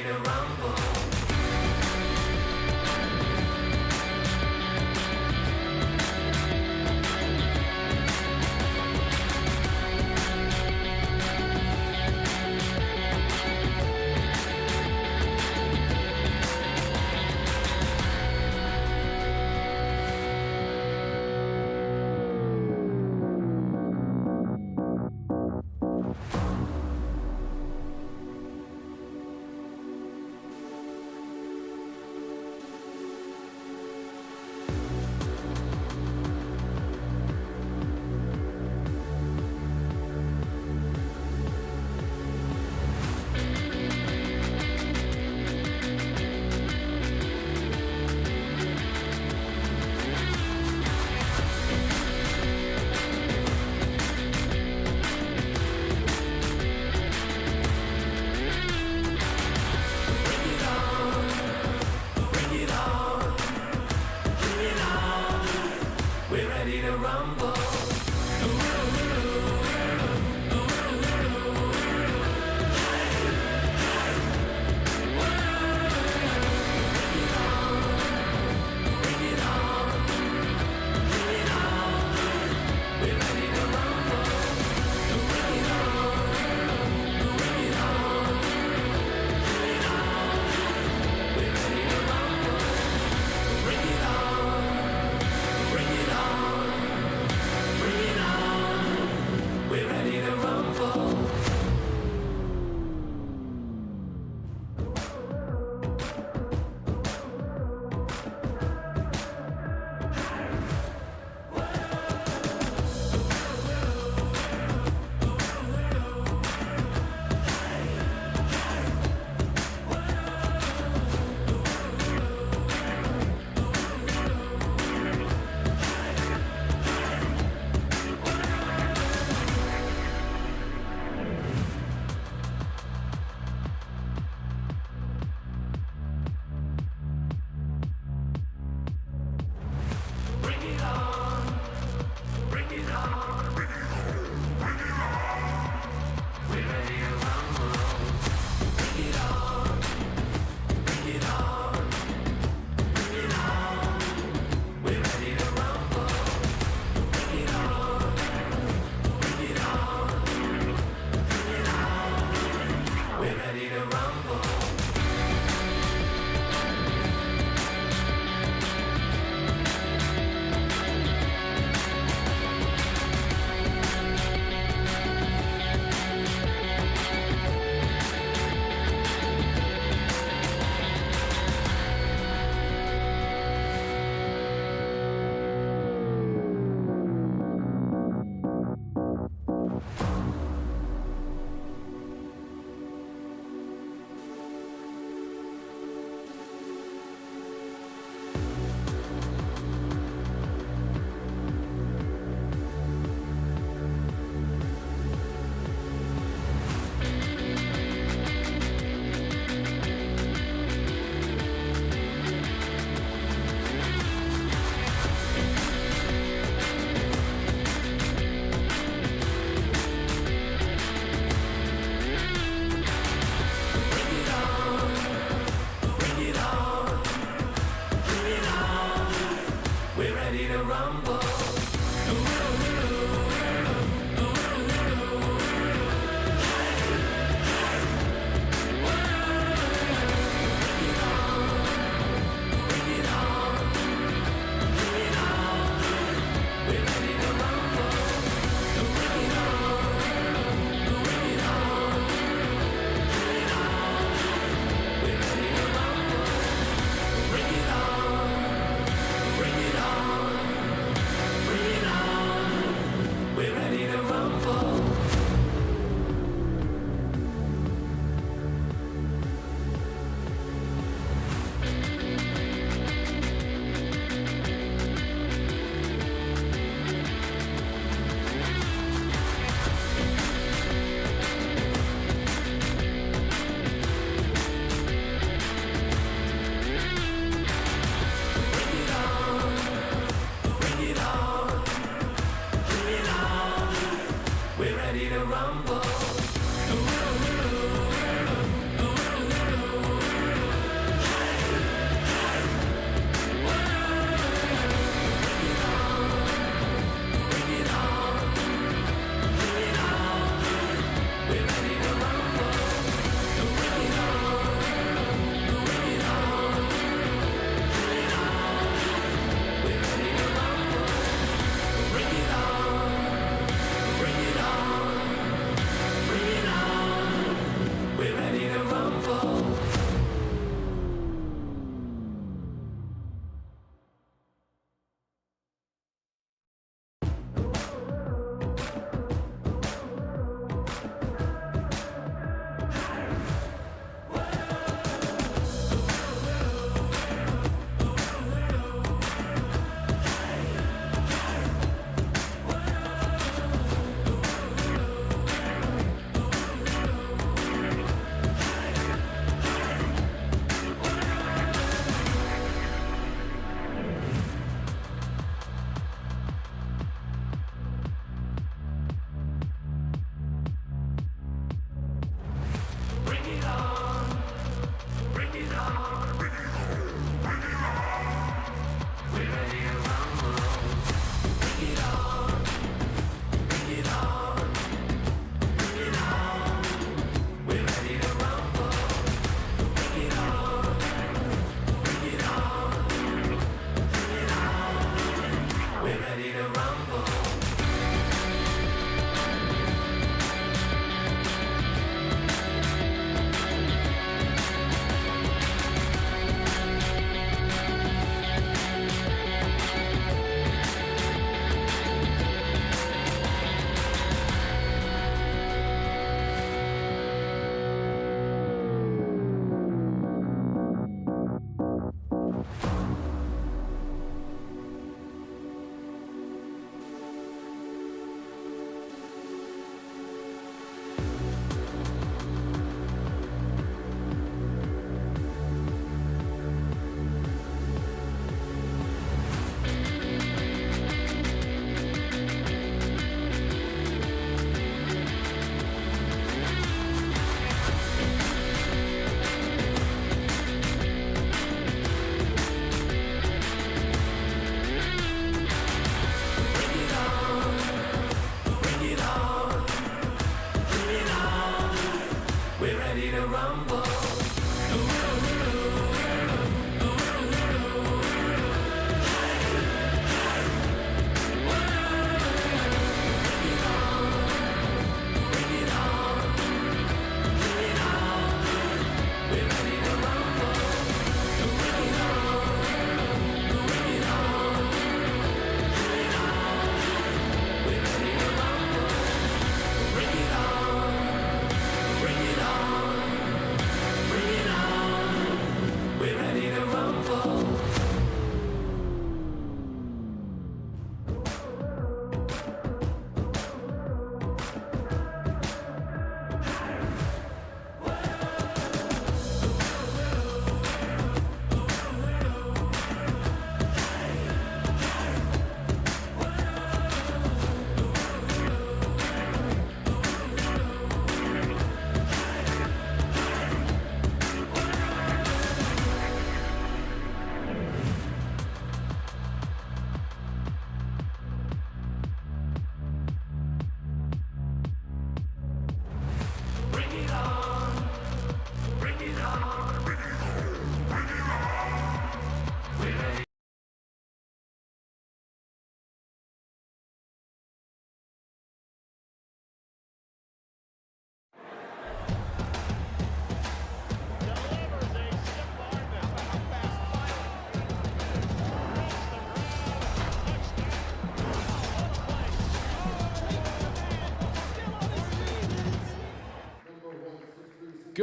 to rumble.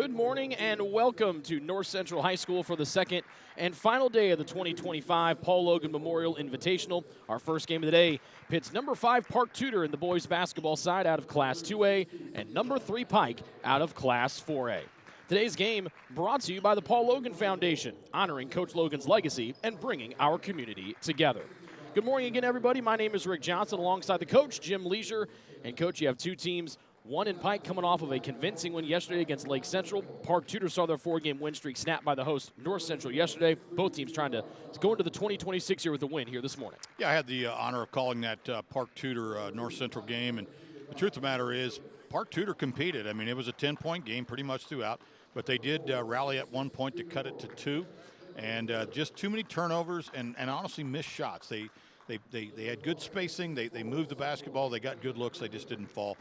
Good morning and welcome to North Central High School for the second and final day of the 2025 Paul Logan Memorial Invitational. Our first game of the day pits number 5 Park Tudor in the boys basketball side out of Class 2A and number 3 Pike out of Class 4A. Today's game brought to you by the Paul Logan Foundation, honoring Coach Logan's legacy and bringing our community together. Good morning again, everybody. My name is Rick Johnson alongside the coach, Jim Leisure. And, Coach, you have two teams. One in Pike coming off of a convincing win yesterday against Lake Central. Park Tudor saw their 4-game win streak snapped by the host North Central yesterday. Both teams trying to go into the 2026 year with a win here this morning. Yeah, I had the honor of calling that Park Tudor North Central game. And the truth of the matter is Park Tudor competed. I mean, it was a 10-point game pretty much throughout. But they did rally at one point to cut it to 2. And just too many turnovers and honestly missed shots. They had good spacing. They moved the basketball. They got good looks. They just didn't fall.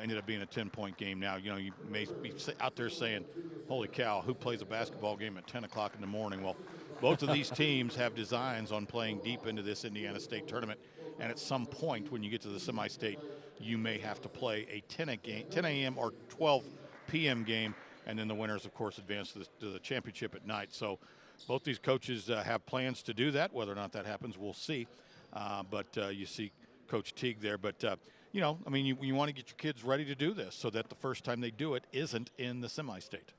Ended up being a 10-point game. Now, you know, you may be out there saying, holy cow, who plays a basketball game at 10 o'clock in the morning? Well, both of these teams have designs on playing deep into this Indiana State tournament. And at some point when you get to the semi-state, you may have to play a 10 a.m. or 12 p.m. game. And then the winners, of course, advance to the championship at night. So both these coaches have plans to do that. Whether or not that happens, we'll see. But you see Coach Teague there. But, you know, I mean, you want to get your kids ready to do this so that the first time they do it isn't in the semi-state.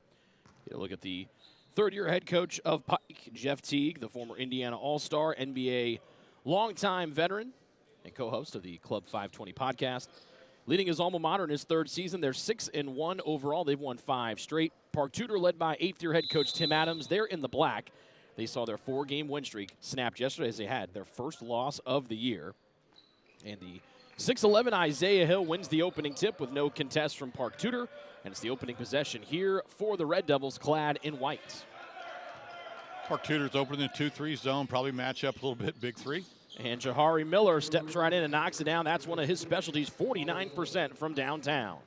Yeah, look at the third-year head coach of Pike, Jeff Teague, the former Indiana All-Star, NBA longtime veteran and co-host of the Club 520 podcast. Leading his alma mater in his third season, they're 6-1 overall. They've won 5 straight. Park Tudor, led by 8th-year head coach Tim Adams, they're in the black. They saw their 4-game win streak snapped yesterday as they had their first loss of the year. And the 6'11" Isaiah Hill wins the opening tip with no contest from Park Tudor. And it's the opening possession here for the Red Devils, clad in white. Park Tudor's opening the 2-3 zone, probably match up a little bit, big 3. And Jahari Miller steps right in and knocks it down. That's one of his specialties, 49% from downtown.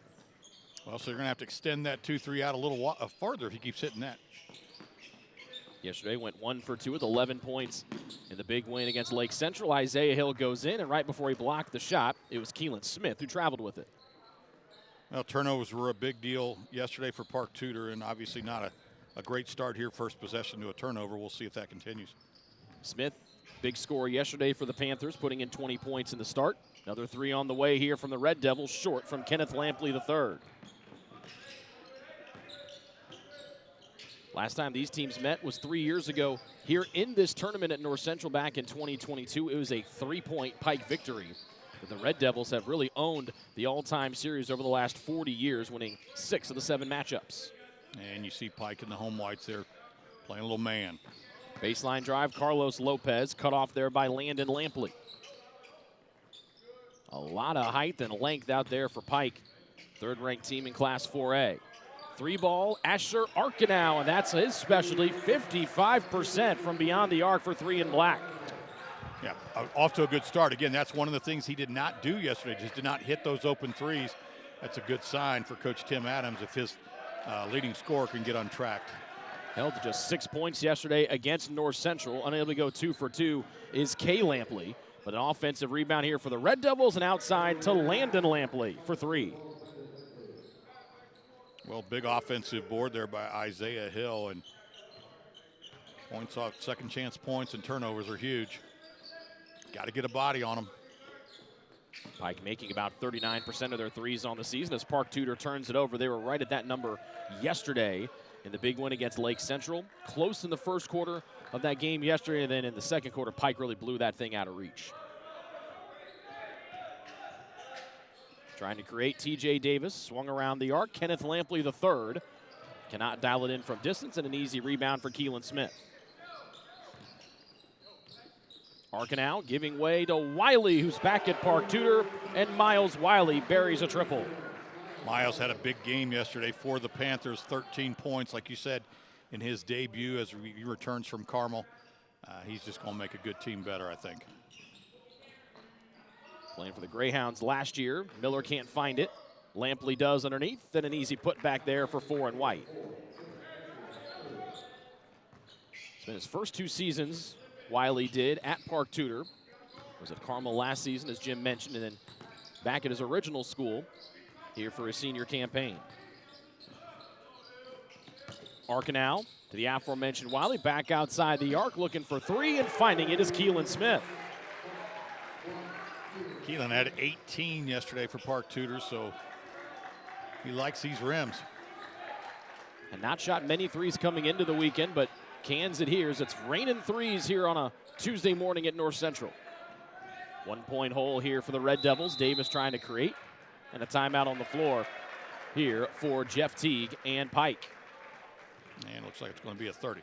Well, so you're going to have to extend that 2-3 out a little farther if he keeps hitting that. Yesterday went 1 for 2 with 11 points in the big win against Lake Central. Isaiah Hill goes in, and right before he blocked the shot, it was Keelan Smith who traveled with it. Well, turnovers were a big deal yesterday for Park Tudor, and obviously not a great start here. First possession to a turnover. We'll see if that continues. Smith, big score yesterday for the Panthers, putting in 20 points in the start. Another 3 on the way here from the Red Devils, short from Kenneth Lampley III. Last time these teams met was 3 years ago here in this tournament at North Central back in 2022. It was a 3-point Pike victory. But the Red Devils have really owned the all-time series over the last 40 years, winning 6 of the 7 matchups. And you see Pike in the home whites there playing a little man. Baseline drive, Carlos Lopez, cut off there by Landon Lampley. A lot of height and length out there for Pike, third-ranked team in Class 4A. 3-ball, Asher Arkenau, and that's his specialty, 55% from beyond the arc for 3 in black. Yeah, off to a good start. Again, that's one of the things he did not do yesterday, just did not hit those open threes. That's a good sign for Coach Tim Adams if his leading scorer can get untracked. Held to just 6 points yesterday against North Central. Unable to go 2 for 2 is Kay Lampley, but an offensive rebound here for the Red Devils and outside to Landon Lampley for 3. Well, big offensive board there by Isaiah Hill, and points off, second chance points and turnovers are huge. Got to get a body on them. Pike making about 39% of their threes on the season as Park Tudor turns it over. They were right at that number yesterday in the big win against Lake Central. Close in the first quarter of that game yesterday, and then in the second quarter, Pike really blew that thing out of reach. Trying to create TJ Davis, swung around the arc. Kenneth Lampley III cannot dial it in from distance, and an easy rebound for Keelan Smith. Arkenau giving way to Wiley, who's back at Park Tudor, and Miles Wiley buries a triple. Miles had a big game yesterday for the Panthers, 13 points, like you said, in his debut as he returns from Carmel. He's just going to make a good team better, I think. Playing for the Greyhounds last year. Miller can't find it. Lampley does underneath. Then an easy put back there for 4 in white. It's been his first 2 seasons, Wiley did, at Park Tudor. Was at Carmel last season, as Jim mentioned, and then back at his original school here for his senior campaign. Arcanal to the aforementioned Wiley, back outside the arc, looking for three, and finding it is Keelan Smith. Keelan had 18 yesterday for Park Tudor, so he likes these rims. And not shot many threes coming into the weekend, but cans it here. It's raining threes here on a Tuesday morning at North Central. 1 point hole here for the Red Devils. Davis trying to create, and a timeout on the floor here for Jeff Teague and Pike. And looks like it's going to be a 30.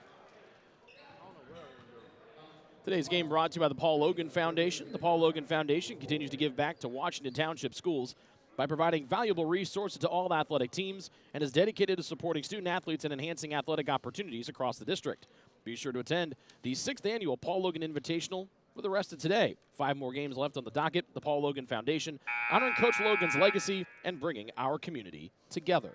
Today's game brought to you by the Paul Loggan Foundation. The Paul Loggan Foundation continues to give back to Washington Township schools by providing valuable resources to all athletic teams and is dedicated to supporting student athletes and enhancing athletic opportunities across the district. Be sure to attend the 6th annual Paul Loggan Invitational for the rest of today. 5 more games left on the docket. The Paul Loggan Foundation, honoring Coach Logan's legacy and bringing our community together.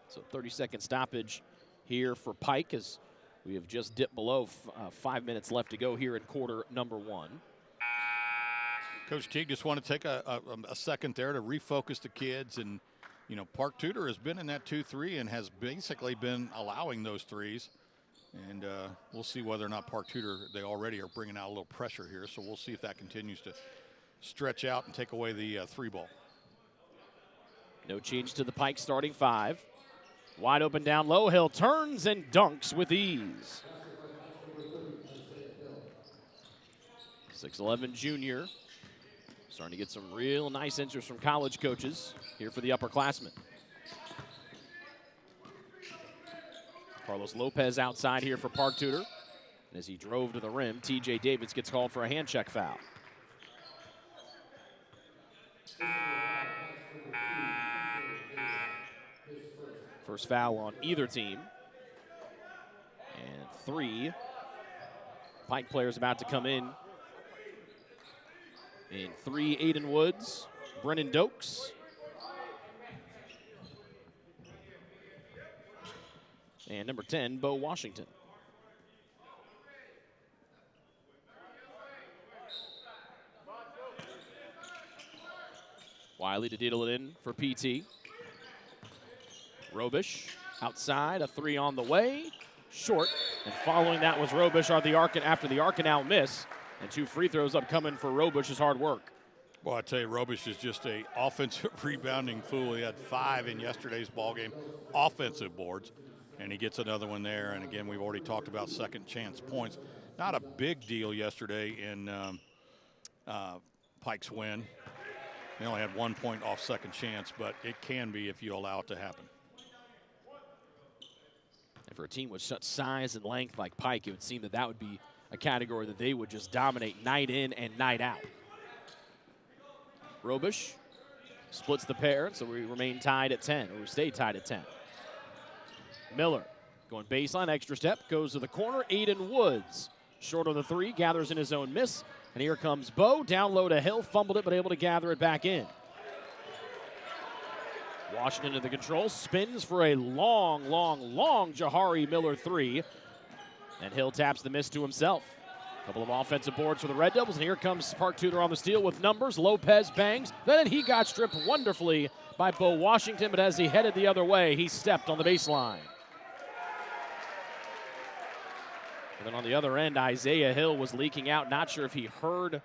So 30-second stoppage here for Pike as we have just dipped below 5 minutes left to go here in quarter number 1. Coach Teague just want to take a second there to refocus the kids. And, you know, Park Tudor has been in that 2-3 and has basically been allowing those threes. And we'll see whether or not Park Tudor, they already are bringing out a little pressure here. So we'll see if that continues to stretch out and take away the 3 ball. No change to the Pike starting 5. Wide open down low. Hill turns and dunks with ease. 6'11" junior. Starting to get some real nice interest from college coaches here for the upperclassmen. Carlos Lopez outside here for Park Tudor. And as he drove to the rim, TJ Davis gets called for a hand check foul. First foul on either team. And 3 Pike players about to come in. In 3, Aiden Woods, Brennan Dokes, and number 10, Bo Washington. Wiley to diddle it in for PT. Robish outside, a 3 on the way, short. And following that was Robish after the Arcanal miss. And 2 free throws upcoming for Robish's hard work. Well, I tell you, Robish is just a offensive rebounding fool. He had 5 in yesterday's ball game, offensive boards, and he gets another one there. And again, we've already talked about second chance points. Not a big deal yesterday in Pike's win. They only had 1 point off second chance, but it can be if you allow it to happen. And for a team with such size and length like Pike, it would seem that that would be a category that they would just dominate night in and night out. Robish splits the pair, so we remain tied at 10, or we stay tied at 10. Miller going baseline, extra step, goes to the corner. Aiden Woods, short on the 3, gathers in his own miss. And here comes Bo, down low to Hill, fumbled it, but able to gather it back in. Washington into the control, spins for a long Jahari Miller 3. And Hill taps the miss to himself. A couple of offensive boards for the Red Devils, and here comes Park Tudor on the steal with numbers. Lopez bangs. Then he got stripped wonderfully by Bo Washington, but as he headed the other way, he stepped on the baseline. And then on the other end, Isaiah Hill was leaking out. Not sure if he heard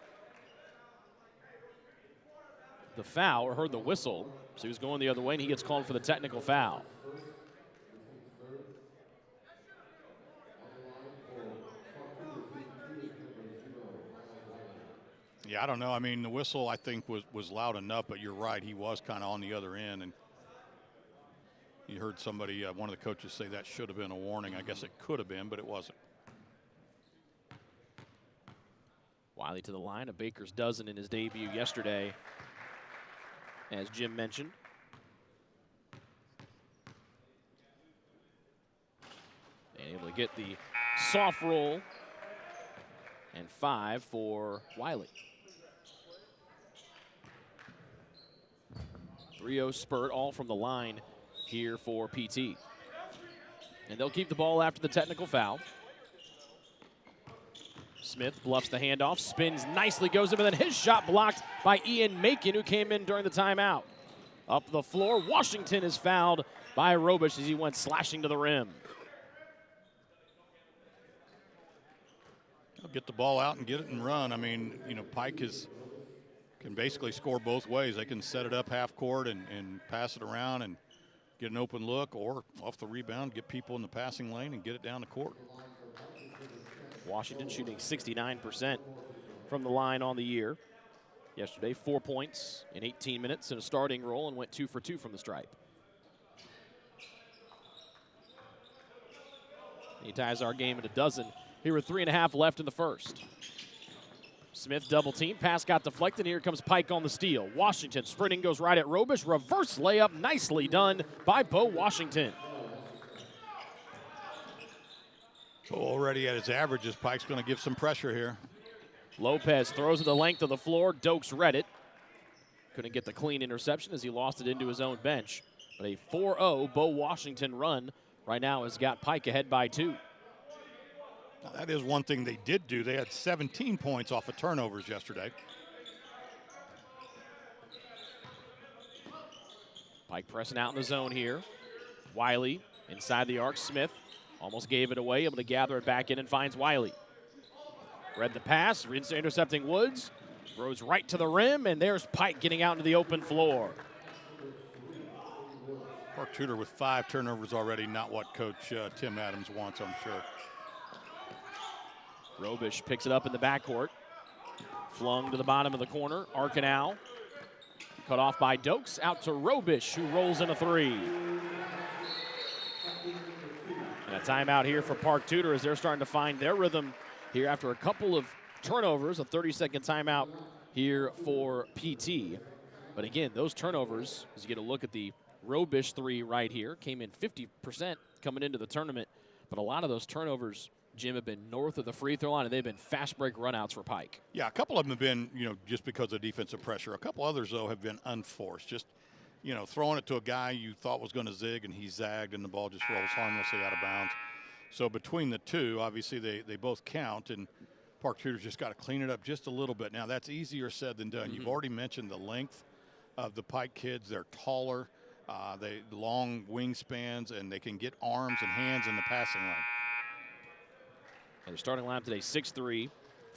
the foul or heard the whistle. So he was going the other way, and he gets called for the technical foul. Yeah, I don't know. I mean, the whistle, I think, was loud enough, but you're right. He was kind of on the other end. And you heard somebody, one of the coaches, say that should have been a warning. I guess it could have been, but it wasn't. Wiley to the line, a Baker's dozen in his debut yesterday, as Jim mentioned. And able to get the soft roll, and 5 for Wiley. 3-0 spurt, all from the line here for PT. And they'll keep the ball after the technical foul. Smith bluffs the handoff, spins nicely, goes in, and then his shot blocked by Ian Macon, who came in during the timeout. Up the floor, Washington is fouled by Robish as he went slashing to the rim. Get the ball out and get it and run. I mean, Pike can basically score both ways. They can set it up half court and pass it around and get an open look, or off the rebound, get people in the passing lane and get it down the court. Washington shooting 69% from the line on the year. Yesterday, 4 points in 18 minutes in a starting role and went 2 for 2 from the stripe. He ties our game at a dozen. Here with 3.5 left in the first. Smith double team, pass got deflected. Here comes Pike on the steal. Washington sprinting, goes right at Robish. Reverse layup, nicely done by Bo Washington. Already at his averages, Pike's going to give some pressure here. Lopez throws it the length of the floor. Dokes read it. Couldn't get the clean interception as he lost it into his own bench. But a 4-0 Bo Washington run right now has got Pike ahead by 2. Now, that is one thing they did do. They had 17 points off of turnovers yesterday. Pike pressing out in the zone here. Wiley inside the arc. Smith almost gave it away, able to gather it back in and finds Wiley. Read the pass, intercepting Woods. Throws right to the rim, and there's Pike getting out into the open floor. Park Tudor with 5 turnovers already, not what Coach Tim Adams wants, I'm sure. Robish picks it up in the backcourt. Flung to the bottom of the corner. Arcanal cut off by Dokes. Out to Robish, who rolls in a 3. And a timeout here for Park Tudor as they're starting to find their rhythm here after a couple of turnovers. A 30-second timeout here for PT. But again, those turnovers, as you get a look at the Robish 3 right here, came in 50% coming into the tournament. But a lot of those turnovers, Jim, have been north of the free throw line, and they've been fast break runouts for Pike. Yeah, a couple of them have been, just because of defensive pressure. A couple others, though, have been unforced. Just, throwing it to a guy you thought was going to zig, and he zagged, and the ball just rolls harmlessly out of bounds. So between the two, obviously they both count, and Park Tudor's just got to clean it up just a little bit. Now, that's easier said than done. You've already mentioned the length of the Pike kids. They're taller, they long wingspans, and they can get arms and hands in the passing lane. And their starting lineup today, 6'3",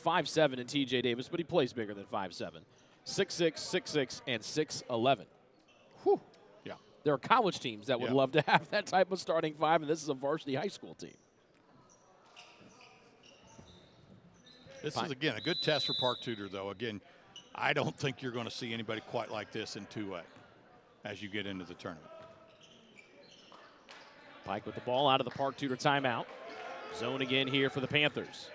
5'7" in TJ Davis, but he plays bigger than 5'7". 6'6", 6'6", and 6'11". Whew. Yeah. There are college teams that would love to have that type of starting 5, and this is a varsity high school team. This is, again, a good test for Park Tudor, though. Again, I don't think you're going to see anybody quite like this in 2A as you get into the tournament. Pike with the ball out of the Park Tudor timeout. Zone again here for the Panthers.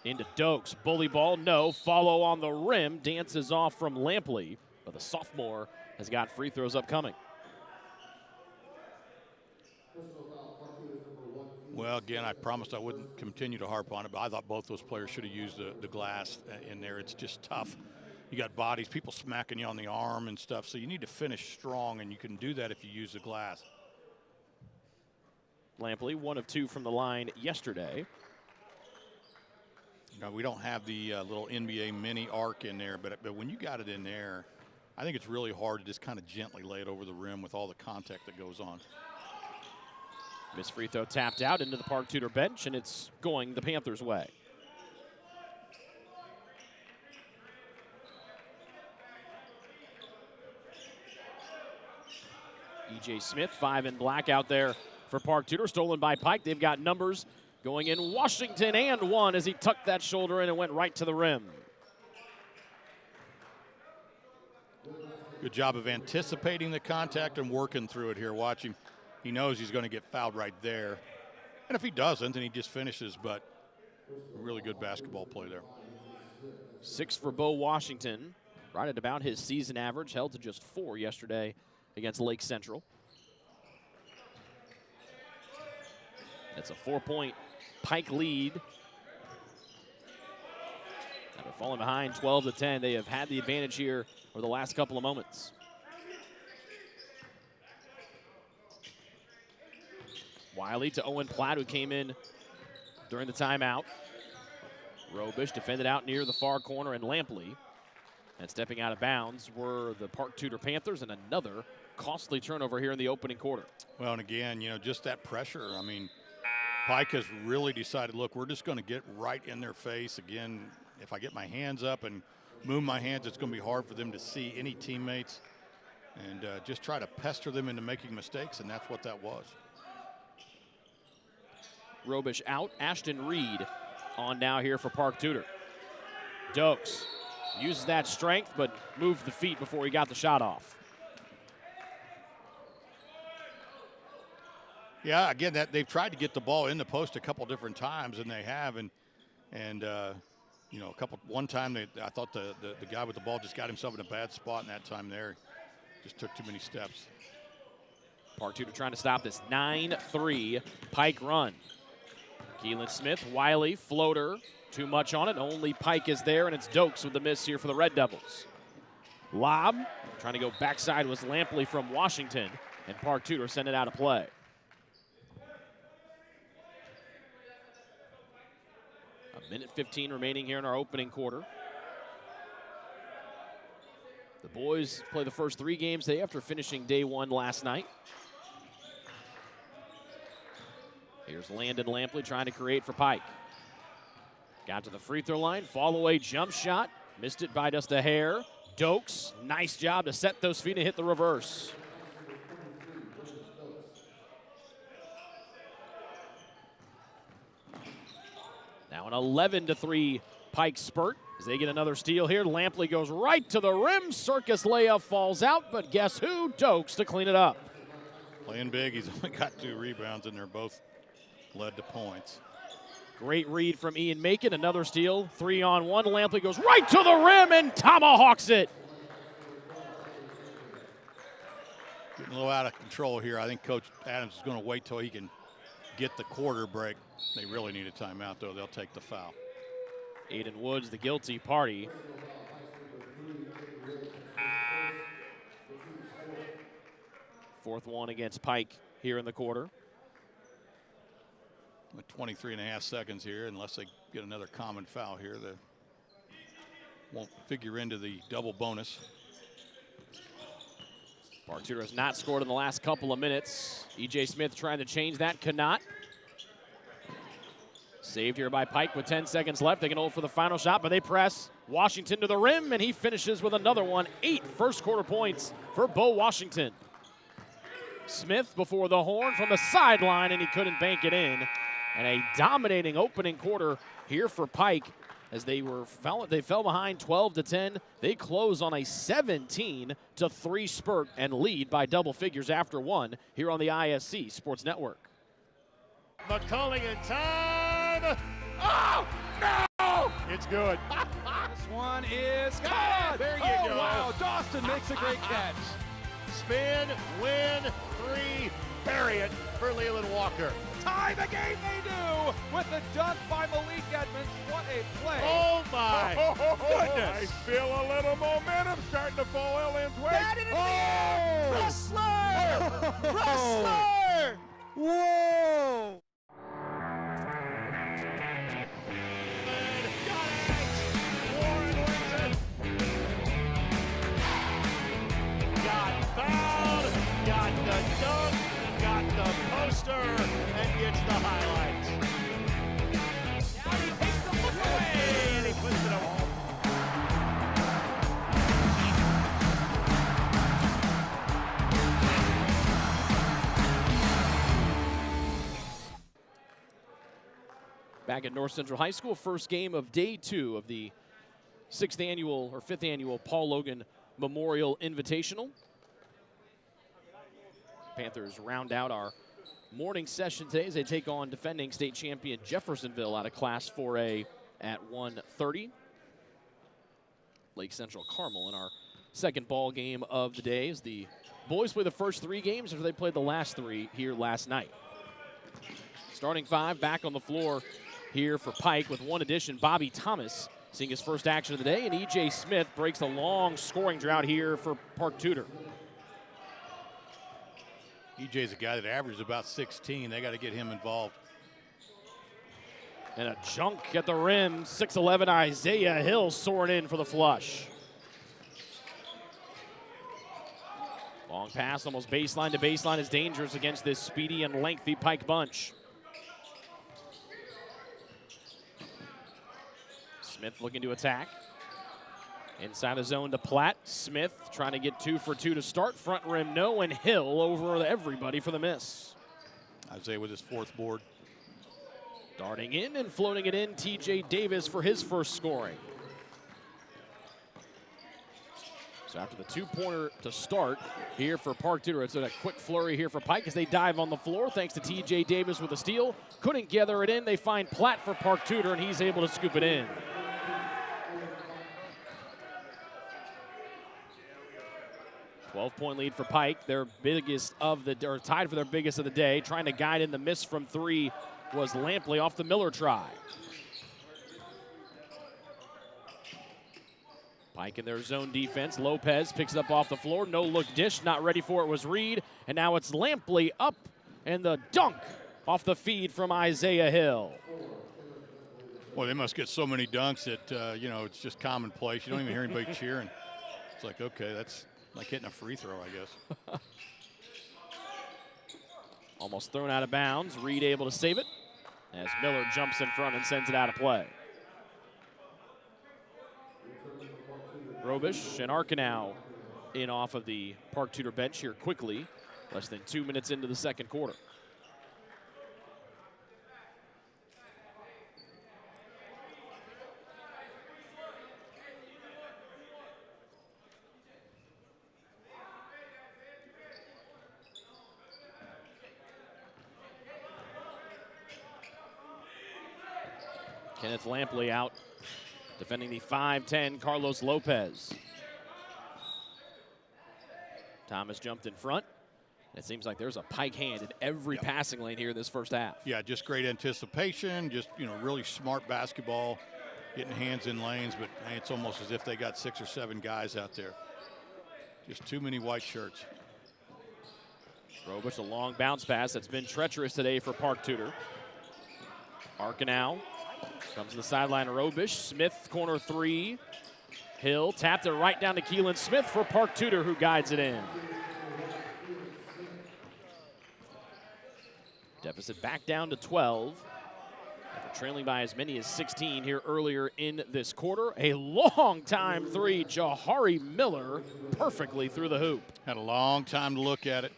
Into Dokes. Bully ball, no. Follow on the rim. Dances off from Lampley. But the sophomore has got free throws upcoming. Well, again, I promised I wouldn't continue to harp on it, but I thought both those players should have used the glass in there. It's just tough. You got bodies, people smacking you on the arm and stuff, so you need to finish strong, and you can do that if you use the glass. Lampley, 1 of 2 from the line yesterday. We don't have the little NBA mini arc in there, but when you got it in there, I think it's really hard to just kind of gently lay it over the rim with all the contact that goes on. Missed free throw tapped out into the Park Tudor bench, and it's going the Panthers' way. E.J. Smith, 5 in black out there for Park Tudor, stolen by Pike. They've got numbers going in. Washington and 1 as he tucked that shoulder in and went right to the rim. Good job of anticipating the contact and working through it here. Watch him. He knows he's going to get fouled right there. And if he doesn't, then he just finishes, but really good basketball play there. 6 for Bo Washington, right at about his season average, held to just 4 yesterday against Lake Central. It's a 4-point Pike lead. And they're falling behind 12-10. They have had the advantage here over the last couple of moments. Wiley to Owen Platt, who came in during the timeout. Robish defended out near the far corner, and Lampley. And stepping out of bounds were the Park Tudor Panthers, and another costly turnover here in the opening quarter. Well, and again, you know, just that pressure. I mean, Pike has really decided, look, we're just going to get right in their face. Again, if I get my hands up and move my hands, it's going to be hard for them to see any teammates, and just try to pester them into making mistakes, and that's what that was. Robish out. Ashton Reed on now here for Park Tudor. Dokes uses that strength, but moved the feet before he got the shot off. Yeah, again, that they've tried to get the ball in the post a couple different times, and they have, and you know, one time I thought the guy with the ball just got himself in a bad spot, and that time there just took too many steps. Park Tudor trying to stop this 9-3 Pike run. Keelan Smith, Wiley, floater, too much on it. Only Pike is there, and it's Dokes with the miss here for the Red Devils. Lob, trying to go backside was Lampley from Washington, and Park Tudor sent it out of play. A minute 15 remaining here in our opening quarter. The boys play the first 3 games today after finishing day 1 last night. Here's Landon Lampley trying to create for Pike. Got to the free throw line, fall away jump shot. Missed it by just a hair. Dokes, nice job to set those feet and hit the reverse. Now an 11-3 Pike spurt as they get another steal here. Lampley goes right to the rim. Circus layup falls out, but guess who? Dokes to clean it up. Playing big, he's only got 2 rebounds, and they're both led to points. Great read from Ian Macon. Another steal. 3-on-1. Lampley goes right to the rim and tomahawks it. Getting a little out of control here. I think Coach Adams is going to wait till he can get the quarter break. They really need a timeout, though. They'll take the foul. Aiden Woods, the guilty party. Fourth one against Pike here in the quarter. With 23.5 seconds here, unless they get another common foul here, that won't figure into the double bonus. Park Tudor has not scored in the last couple of minutes. E.J. Smith trying to change that, cannot. Saved here by Pike with 10 seconds left. They can hold for the final shot, but they press Washington to the rim, and he finishes with another one. 8 first quarter points for Bo Washington. Smith before the horn from the sideline, and he couldn't bank it in. And a dominating opening quarter here for Pike as they fell behind 12-10. They close on a 17-3 spurt and lead by double figures after 1 here on the ISC Sports Network. McCulling in time. Oh, no! It's good. This one is good. There you go. Wow, Dawson makes a great catch. Spin, win, 3, bury it for Leland Walker. Tie the game they do with the dunk by Malik Edmonds. What a play. Oh, my goodness. I feel a little momentum starting to fall Ellen's way. Got it in the air. Wrestler! Wrestler! Whoa! And gets the highlights. Now he takes the look away and he puts it away. Back at North Central High School, first game of day 2 of the 5th annual Paul Loggan Memorial Invitational. Panthers round out our morning session today as they take on defending state champion Jeffersonville out of Class 4A at 1:30. Lake Central Carmel in our second ball game of the day as the boys play the first 3 games after they played the last 3 here last night. Starting 5 back on the floor here for Pike with one addition. Bobby Thomas seeing his first action of the day, and E.J. Smith breaks a long scoring drought here for Park Tudor. EJ's a guy that averages about 16. They got to get him involved. And a junk at the rim. 6'11" Isaiah Hill soaring in for the flush. Long pass, almost baseline to baseline, is dangerous against this speedy and lengthy Pike bunch. Smith looking to attack. Inside the zone to Platt. Smith trying to get 2 for 2 to start. Front rim, no, and Hill over everybody for the miss. Isaiah with his 4th board. Darting in and floating it in, TJ Davis for his first scoring. So after the 2-pointer to start here for Park Tudor, it's a quick flurry here for Pike as they dive on the floor thanks to TJ Davis with a steal. Couldn't gather it in. They find Platt for Park Tudor, and he's able to scoop it in. .12 lead for Pike, their biggest of the, or tied for their biggest of the day. Trying to guide in the miss from 3 was Lampley off the Miller try. Pike in their zone defense. Lopez picks it up off the floor. No look dish. Not ready for it was Reed. And now it's Lampley up and the dunk off the feed from Isaiah Hill. Well, they must get so many dunks that, you know, it's just commonplace. You don't even hear anybody cheering. It's like, okay, that's like hitting a free throw, I guess. Almost thrown out of bounds. Reed able to save it as Miller jumps in front and sends it out of play. Robish and Arcanow in off of the Park Tudor bench here quickly. Less than 2 minutes into the second quarter. Kenneth Lampley out, defending the 5'10" Carlos Lopez. Thomas jumped in front. It seems like there's a Pike hand in every passing lane here in this first half. Yeah, just great anticipation, just, you know, really smart basketball, getting hands in lanes, but hey, it's almost as if they got 6 or 7 guys out there. Just too many white shirts. Robish, a long bounce pass that's been treacherous today for Park Tudor. Arcanow comes to the sideline. Robish, Smith, corner 3. Hill tapped it right down to Keelan Smith for Park Tudor, who guides it in. Deficit back down to 12. After trailing by as many as 16 here earlier in this quarter. A long time 3, Jahari Miller perfectly through the hoop. Had a long time to look at it.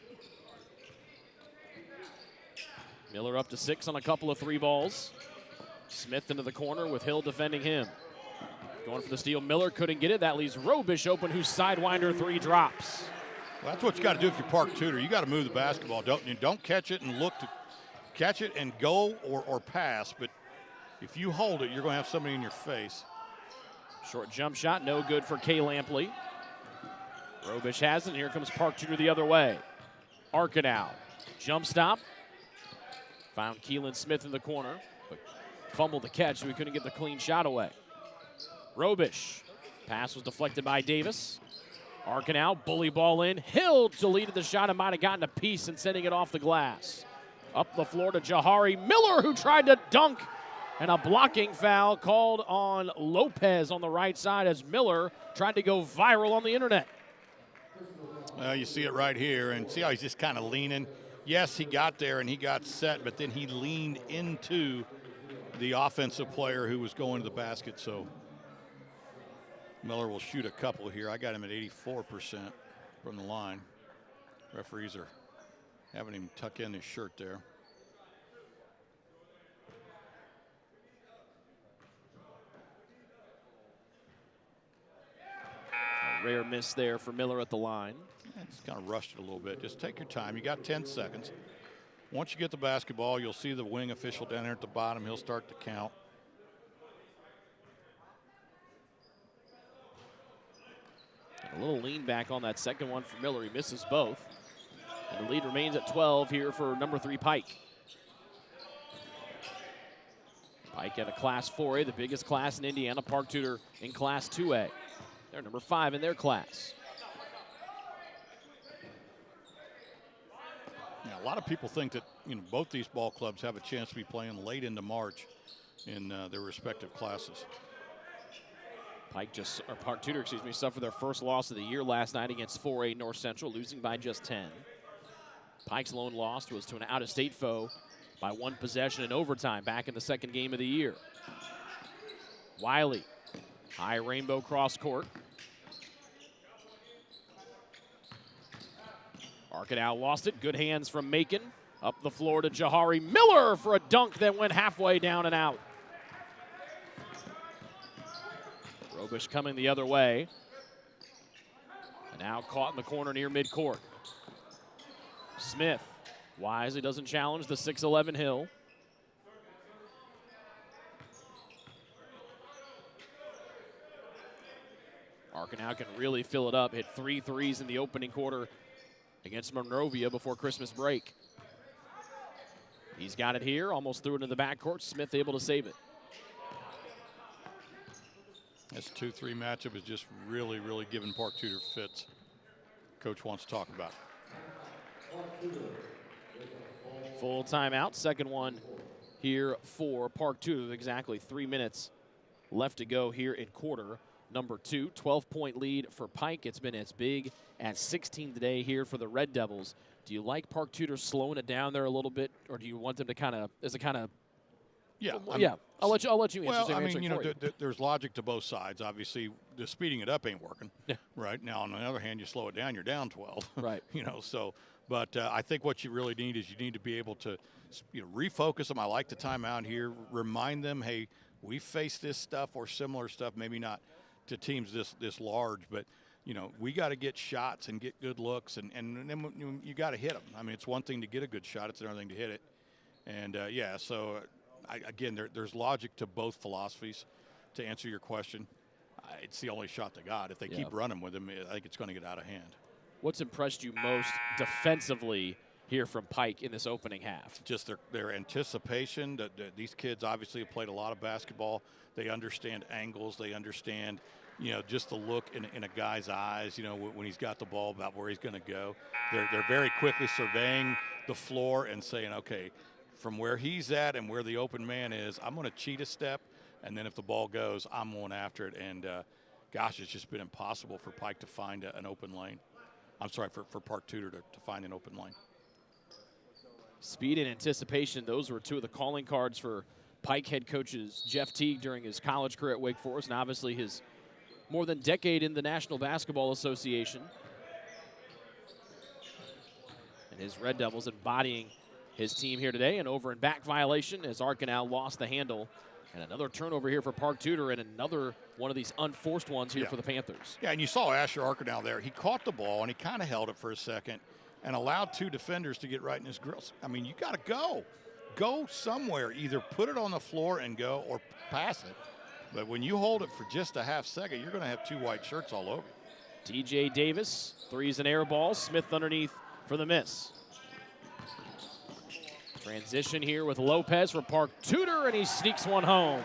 Miller up to 6 on a couple of 3 balls. Smith into the corner with Hill defending him. Going for the steal, Miller couldn't get it. That leaves Robish open, whose sidewinder 3 drops. Well, that's what you got to do if you're Park Tudor. You got to move the basketball. Don't catch it and look to catch it and go or pass. But if you hold it, you're going to have somebody in your face. Short jump shot, no good for Kay Lampley. Robish has it, and here comes Park Tudor the other way. Arcanow, jump stop. Found Keelan Smith in the corner, but fumbled the catch, so he couldn't get the clean shot away. Robish, pass was deflected by Davis. Arcanow, bully ball in. Hill deleted the shot and might have gotten a piece and sending it off the glass. Up the floor to Jahari Miller, who tried to dunk, and a blocking foul called on Lopez on the right side as Miller tried to go viral on the internet. You see it right here, and see how he's just kind of leaning. Yes, he got there and he got set, but then he leaned into the offensive player who was going to the basket. So Miller will shoot a couple here. I got him at 84% from the line. Referees are having him tuck in his shirt there. A rare miss there for Miller at the line. It's kind of rushed it a little bit. Just take your time. You got 10 seconds. Once you get the basketball, you'll see the wing official down there at the bottom. He'll start to count. A little lean back on that second one for Miller. He misses both. And the lead remains at 12 here for number 3 Pike. Pike at a Class 4A, the biggest class in Indiana. Park Tudor in Class 2A. They're number 5 in their class. Yeah, a lot of people think that, you know, both these ball clubs have a chance to be playing late into March in their respective classes. Park Tudor, suffered their first loss of the year last night against 4A North Central, losing by just 10. Pike's lone loss was to an out-of-state foe by 1 possession in overtime back in the second game of the year. Wiley, high rainbow cross court. Arkenau lost it. Good hands from Macon. Up the floor to Jahari Miller for a dunk that went halfway down and out. Robish coming the other way. And now caught in the corner near midcourt. Smith wisely doesn't challenge the 6'11" Hill. Arkenau can really fill it up. Hit 3 threes in the opening quarter against Monrovia before Christmas break. He's got it here, almost threw it into the backcourt. Smith able to save it. This 2-3 matchup is just really, really giving Park Tudor fits. Coach wants to talk about. Full timeout, second one here for Park Tudor. Exactly 3 minutes left to go here in quarter number 2. 12-point lead for Pike. It's been as big as 16 today here for the Red Devils. Do you like Park Tudor slowing it down there a little bit, or do you want them to kind of, Yeah, I'll let you answer. Well, I mean, there's logic to both sides. Obviously, the speeding it up ain't working. Yeah. Right now, on the other hand, you slow it down, you're down 12. Right. But I think what you really need is you need to be able to, refocus them. I like the timeout here. Remind them, hey, we face this stuff or similar stuff. Maybe not to teams this large, but we got to get shots and get good looks, and then you got to hit them. I mean, it's one thing to get a good shot; it's another thing to hit it. And so. Again, there's logic to both philosophies. To answer your question, it's the only shot they got. If they keep running with him, I think it's going to get out of hand. What's impressed you most defensively here from Pike in this opening half? Just their anticipation. That these kids obviously have played a lot of basketball. They understand angles. They understand, just the look in a guy's eyes, when he's got the ball about where he's going to go. They're very quickly surveying the floor and saying, okay, from where he's at and where the open man is, I'm going to cheat a step, and then if the ball goes, I'm going after it. And, gosh, it's just been impossible for Pike to find an open lane. I'm sorry, for Park Tudor to find an open lane. Speed and anticipation, those were two of the calling cards for Pike head coaches Jeff Teague during his college career at Wake Forest, and obviously his more than decade in the National Basketball Association. And his Red Devils embodying his team here today. An over and back violation as Arkenau lost the handle. And another turnover here for Park Tudor, and another one of these unforced ones here for the Panthers. Yeah, and you saw Asher Arkenau there. He caught the ball, and he kind of held it for a second and allowed 2 defenders to get right in his grills. I mean, you got to go. Go somewhere. Either put it on the floor and go or pass it. But when you hold it for just a half second, you're going to have 2 white shirts all over you. TJ Davis, threes and air ball. Smith underneath for the miss. Transition here with Lopez for Park Tudor, and he sneaks one home.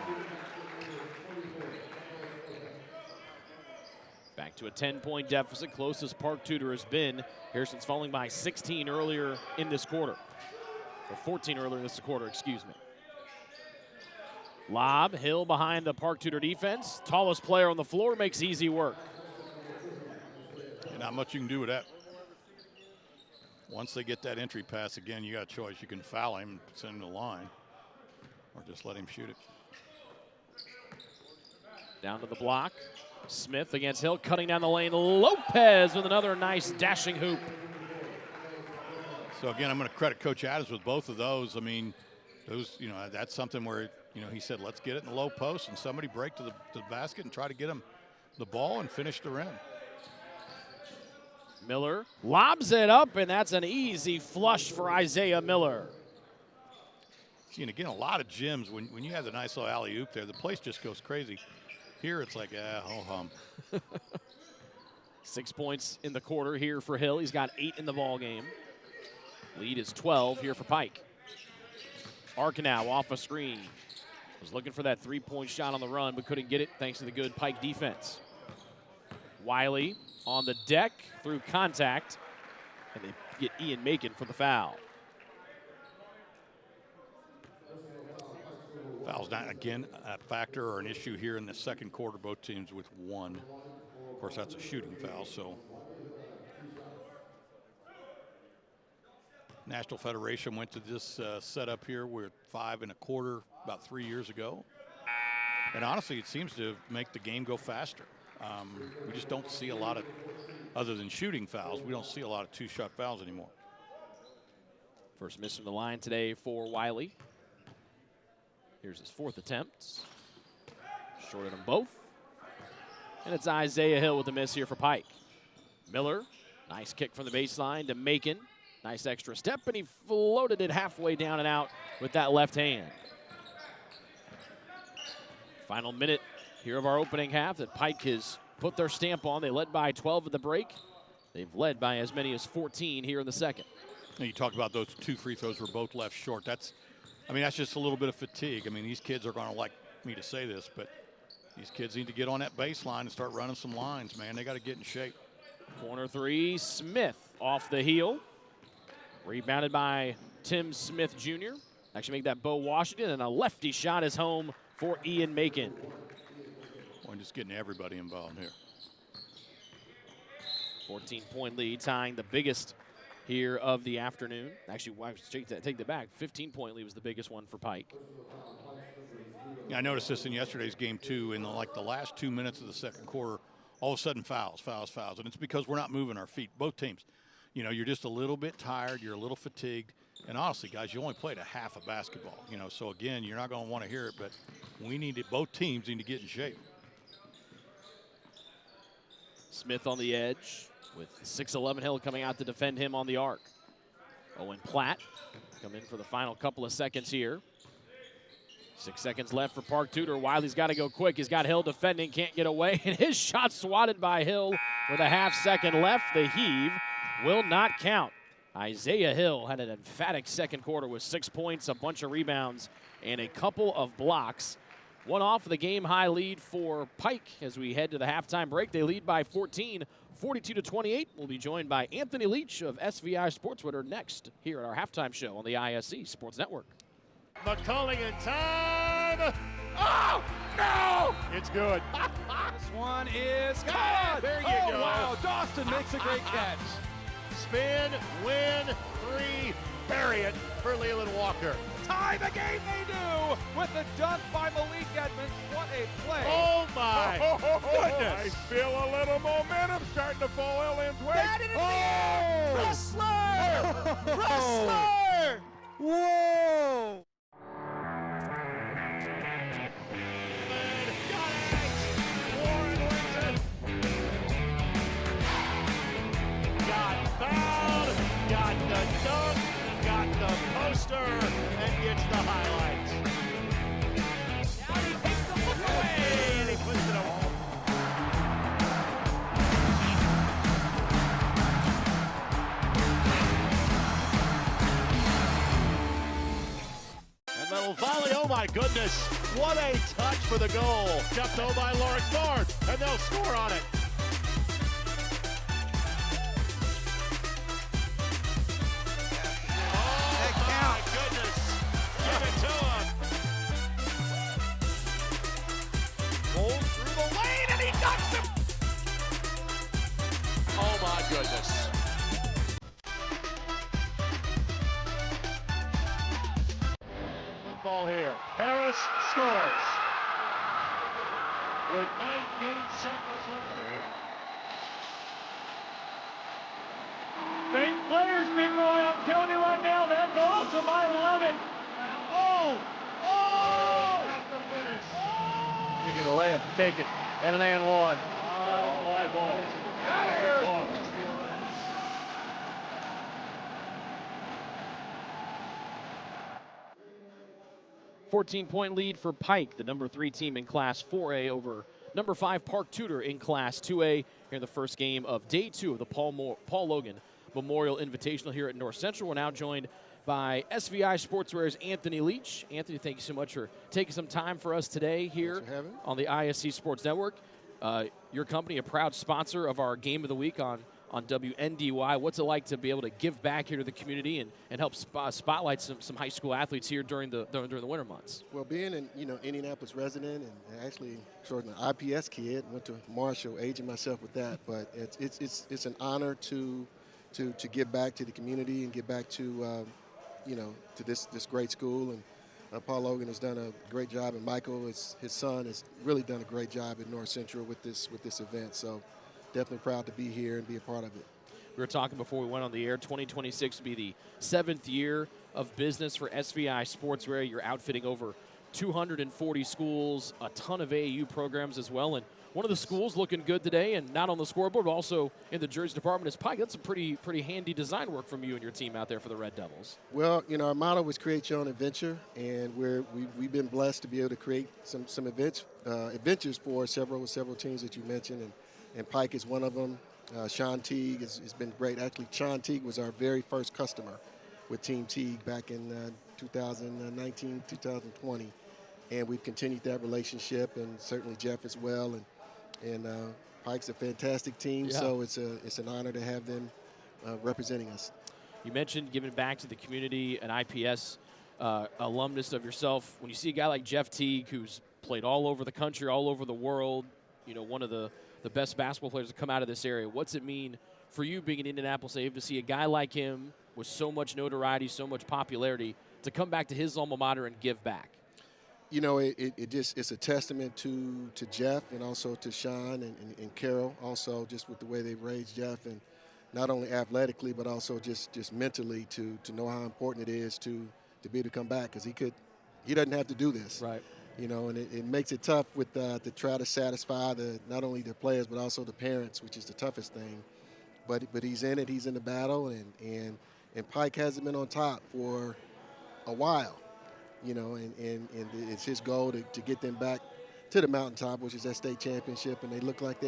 Back to a 10-point deficit, closest Park Tudor has been here since falling by 16 earlier in this quarter. Or 14 earlier in this quarter, excuse me. Lob, Hill behind the Park Tudor defense. Tallest player on the floor makes easy work. And not much you can do with that. Once they get that entry pass, again, you got a choice. You can foul him, send him to the line, or just let him shoot it. Down to the block. Smith against Hill, cutting down the lane. Lopez with another nice dashing hoop. So, again, I'm going to credit Coach Adams with both of those. I mean, those, that's something where, he said, let's get it in the low post and somebody break to the basket and try to get him the ball and finish the rim. Miller lobs it up, and that's an easy flush for Isaiah Miller. See, and again, a lot of gyms, when you have the nice little alley-oop there, the place just goes crazy. Here it's like, ho-hum. 6 points in the quarter here for Hill. He's got 8 in the ball game. Lead is 12 here for Pike. Arkenau off a screen. Was looking for that 3-point shot on the run, but couldn't get it thanks to the good Pike defense. Wiley on the deck through contact, and they get Ian Macon for the foul. Foul's fouls. Not, again, a factor or an issue here in the second quarter, both teams with one. Of course, that's a shooting foul, so. National Federation went to this setup here with 5 1/4 about 3 years ago. And honestly, it seems to make the game go faster. We just don't see a lot of, other than shooting fouls, we don't see a lot of two-shot fouls anymore. First miss from the line today for Wiley. Here's his 4th attempt. Shorted them both. And it's Isaiah Hill with the miss here for Pike. Miller, nice kick from the baseline to Macon. Nice extra step, and he floated it halfway down and out with that left hand. Final minute here of our opening half that Pike has put their stamp on. They led by 12 at the break. They've led by as many as 14 here in the second. Now you talked about those 2 free throws were both left short. That's just a little bit of fatigue. I mean, these kids are going to like me to say this, but these kids need to get on that baseline and start running some lines, man. They got to get in shape. Corner 3, Smith off the heel. Rebounded by Tim Smith Jr. Actually make that Bo Washington, and a lefty shot is home for Ian Macon. Boy, just getting everybody involved here. 14-point lead, tying the biggest here of the afternoon. Actually, I take that back. 15-point lead was the biggest one for Pike. Yeah, I noticed this in yesterday's game too. In the last 2 minutes of the second quarter, all of a sudden fouls, and it's because we're not moving our feet. Both teams. You know, you're just a little bit tired, you're a little fatigued, and honestly, guys, you only played a half of basketball. You know, so again, you're not going to want to hear it, but both teams need to get in shape. Smith on the edge with 6'11" Hill coming out to defend him on the arc. Owen Platt come in for the final couple of seconds here. 6 seconds left for Park Tudor. Wiley's got to go quick. He's got Hill defending, can't get away, and his shot swatted by Hill with a half second left. The heave will not count. Isaiah Hill had an emphatic second quarter with 6 points, a bunch of rebounds, and a couple of blocks. One off of the game-high lead for Pike as we head to the halftime break. They lead by 14, 42-28. We'll be joined by Anthony Leach of SVI Sports Twitter next here at our halftime show on the ISC Sports Network. McCulling in time. Oh, no! It's good. This one is good. There you go. Wow, Dawson makes a great catch. Spin, win, 3, bury it for Leland Walker. Tie the game they do with the dunk by Malik Edmonds. What a play. Oh, my goodness. I feel a little momentum starting to fall Ellen's way. Wrestler! Wrestler! Whoa! And gets the highlights. Now he takes the look away and he puts it away. And little volley, oh my goodness. What a touch for the goal. Jumped though by Lawrence Barnes, and they'll score on it. Goodness. Ball here. Harris scores. With 19 seconds left. Big players, Big Roy. I'm telling you right now, that goes to my 11. Oh! That's the finish. Oh! You can lay it, take it, and an and one. Oh, my ball. 14-point lead for Pike, the number 3 team in Class 4A over number 5 Park Tudor in Class 2A here in the first game of Day 2 of the Paul Loggan Memorial Invitational here at North Central. We're now joined by SVI Sportswear's Anthony Leach. Anthony, thank you so much for taking some time for us today here on the ISC Sports Network. Your company, a proud sponsor of our Game of the Week on on WNDY. What's it like to be able to give back here to the community and help spotlight some high school athletes here during the winter months? Well, being an Indianapolis resident and actually sort of an IPS kid, went to Marshall, aging myself with that, but it's an honor to give back to the community and give back to to this great school. And Paul Loggan has done a great job, and Michael, his son, has really done a great job at North Central with this event. So definitely proud to be here and be a part of it. We were talking before we went on the air. 2026 will be the 7th year of business for SVI Sportswear. You're outfitting over 240 schools, a ton of AAU programs as well. And one of the schools looking good today, and not on the scoreboard, but also in the jersey department, is Pike. That's a pretty handy design work from you and your team out there for the Red Devils. Well, our motto was create your own adventure, and we've been blessed to be able to create some adventures for several teams that you mentioned, and Pike is one of them. Sean Teague has been great. Actually, Sean Teague was our very first customer with Team Teague back in 2019, 2020. And we've continued that relationship, and certainly Jeff as well. And Pike's a fantastic team, yeah. So it's an honor to have them representing us. You mentioned giving back to the community, an IPS alumnus of yourself. When you see a guy like Jeff Teague, who's played all over the country, all over the world, one of the best basketball players to come out of this area, what's it mean for you being in Indianapolis Ave to see a guy like him with so much notoriety, so much popularity, to come back to his alma mater and give back? It's a testament to Jeff and also to Sean and Carol, also just with the way they've raised Jeff, and not only athletically but also just mentally to know how important it is to be able to come back, because he doesn't have to do this. Right. And it makes it tough with to try to satisfy not only the players but also the parents, which is the toughest thing. But he's in it. He's in the battle, and Pike hasn't been on top for a while. And it's his goal to get them back to the mountaintop, which is that state championship. And they look like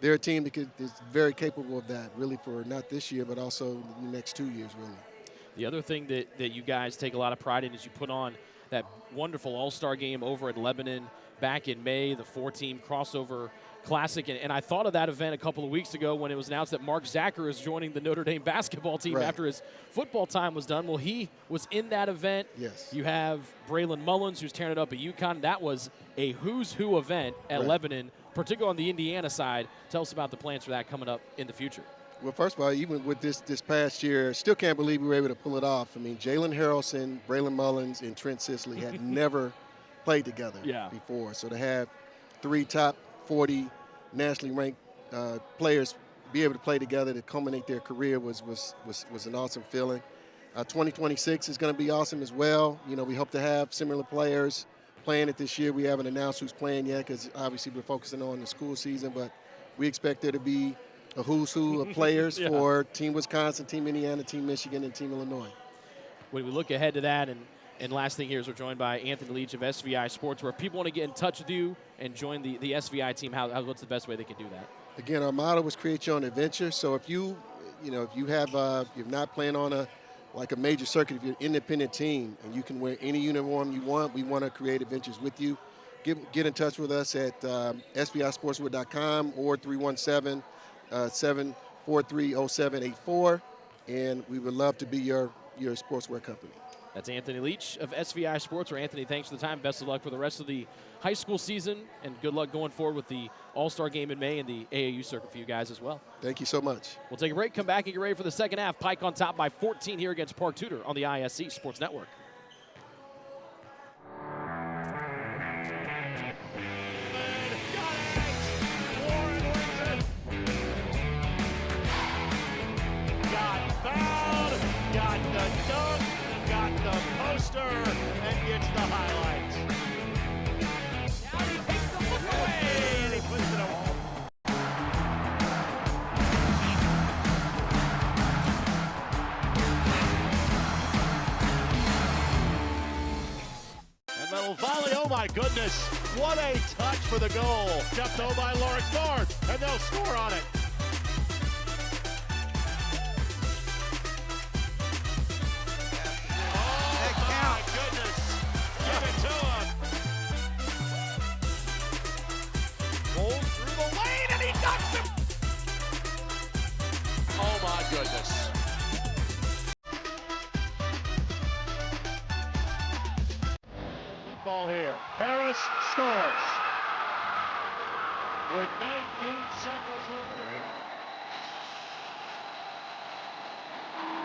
they're a team that is very capable of that, really, for not this year but also the next 2 years, really. The other thing that you guys take a lot of pride in is you put on that wonderful all-star game over at Lebanon back in May, the 4-team crossover classic. And I thought of that event a couple of weeks ago when it was announced that Mark Zacher is joining the Notre Dame basketball team after his football time was done. Well, he was in that event. Yes. You have Braylon Mullins, who's tearing it up at UConn. That was a who's who event at Lebanon, particularly on the Indiana side. Tell us about the plans for that coming up in the future. Well, first of all, even with this past year, still can't believe we were able to pull it off. I mean, Jalen Harrelson, Braylon Mullins, and Trent Sisley had never played together before. So to have 3 top 40 nationally ranked players be able to play together to culminate their career was an awesome feeling. 2026 is going to be awesome as well. We hope to have similar players playing it this year. We haven't announced who's playing yet because obviously we're focusing on the school season, but we expect there to be a who's who of players for Team Wisconsin, Team Indiana, Team Michigan, and Team Illinois. When we look ahead to that, and last thing here is we're joined by Anthony Leach of SVI Sports. Where if people want to get in touch with you and join the SVI team, what's the best way they can do that? Again, our motto was create your own adventure. So if you're not playing on a major circuit, if you're an independent team and you can wear any uniform you want, we want to create adventures with you. Get in touch with us at svisportswear.com or 317-743-0784, and we would love to be your sportswear company. That's Anthony Leach of SVI Sports. Anthony, thanks for the time. Best of luck for the rest of the high school season, and good luck going forward with the All-Star game in May and the AAU circuit for you guys as well. Thank you so much. We'll take a break, come back, and get ready for the second half. Pike on top by 14 here against Park Tudor on the ISC Sports Network. And gets the highlights. Now he takes the look away, and he puts it away. And little volley, oh my goodness. What a touch for the goal. Jumped over by Lawrence North, and they'll score on it. ball here. Harris scores. With 19 seconds remaining.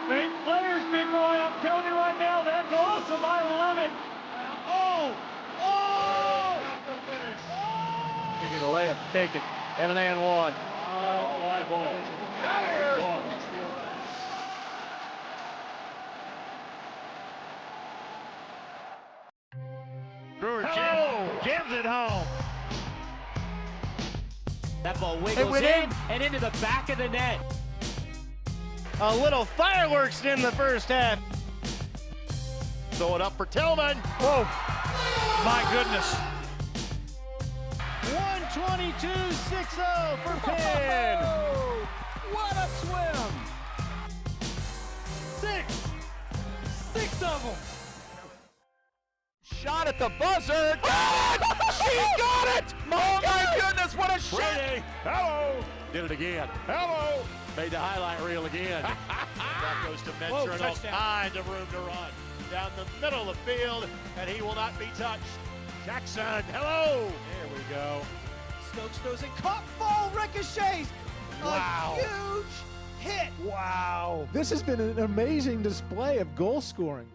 Big players big boy, I'm telling you right now, that's awesome. I love it. Oh! You're going to lay it, take it, and an and one. Oh, my ball. Out of here. Brewer jams it home. That ball wiggles in and into the back of the net. A little fireworks in the first half. Throw it up for Tillman. Oh, my goodness. 122.60 for Penn. What a swim! Six of them. Shot at the buzzer. Got it! She got it! Oh my goodness, what a shot! Brady. Hello. Did it again. Hello. Made the highlight reel again. That goes to Mentor and all kinds of room to run. Down the middle of the field, and he will not be touched. Jackson, hello! There we go. Stokes throws it, caught, ball ricochets. Wow. A huge hit. Wow. This has been an amazing display of goal scoring.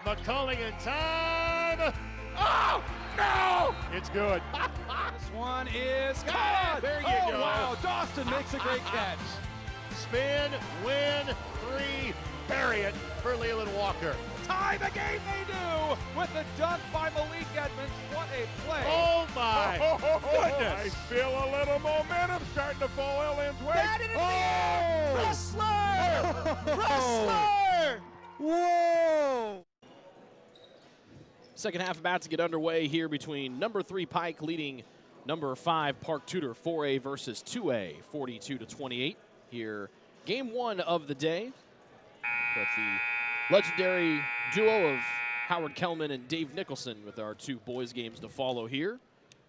McCulling in time. Oh, no! It's good. This one is Ah, caught. there you oh, go. Wow, Dawson makes a great catch. Spin, win, three, bury it for Leland Walker. Tie the game they do with the dunk by Malik Edmonds. What a play. Oh, my I goodness. feel a little momentum starting to fall Ellen's way. Got it in the air. Wrestler. Wrestler. Whoa. Second half about to get underway here between number 3 Pike leading number 5 Park Tudor 4A versus 2A 42-28 here. Game 1 of the day with the legendary duo of Howard Kellman and Dave Nicholson with our 2 boys games to follow here.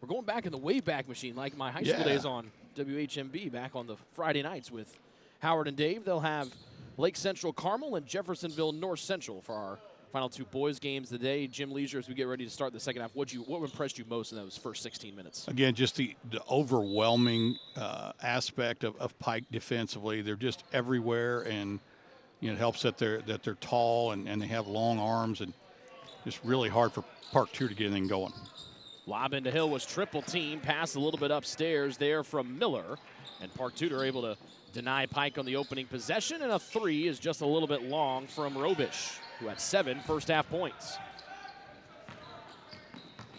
We're going back in the Wayback Machine like my high school days on WHMB back on the Friday nights with Howard and Dave. They'll have Lake Central Carmel and Jeffersonville North Central for our final 2 boys games today. Jim Leisure, as we get ready to start the second half, what impressed you most in those first 16 minutes? Again, just the overwhelming aspect of Pike defensively. They're just everywhere, and it helps that they're tall and they have long arms, and just really hard for Park Tudor to get anything going. Lob into Hill was triple team, pass a little bit upstairs there from Miller, and Park Tudor able to deny Pike on the opening possession, and a 3 is just a little bit long from Robish, who had 7 first half points.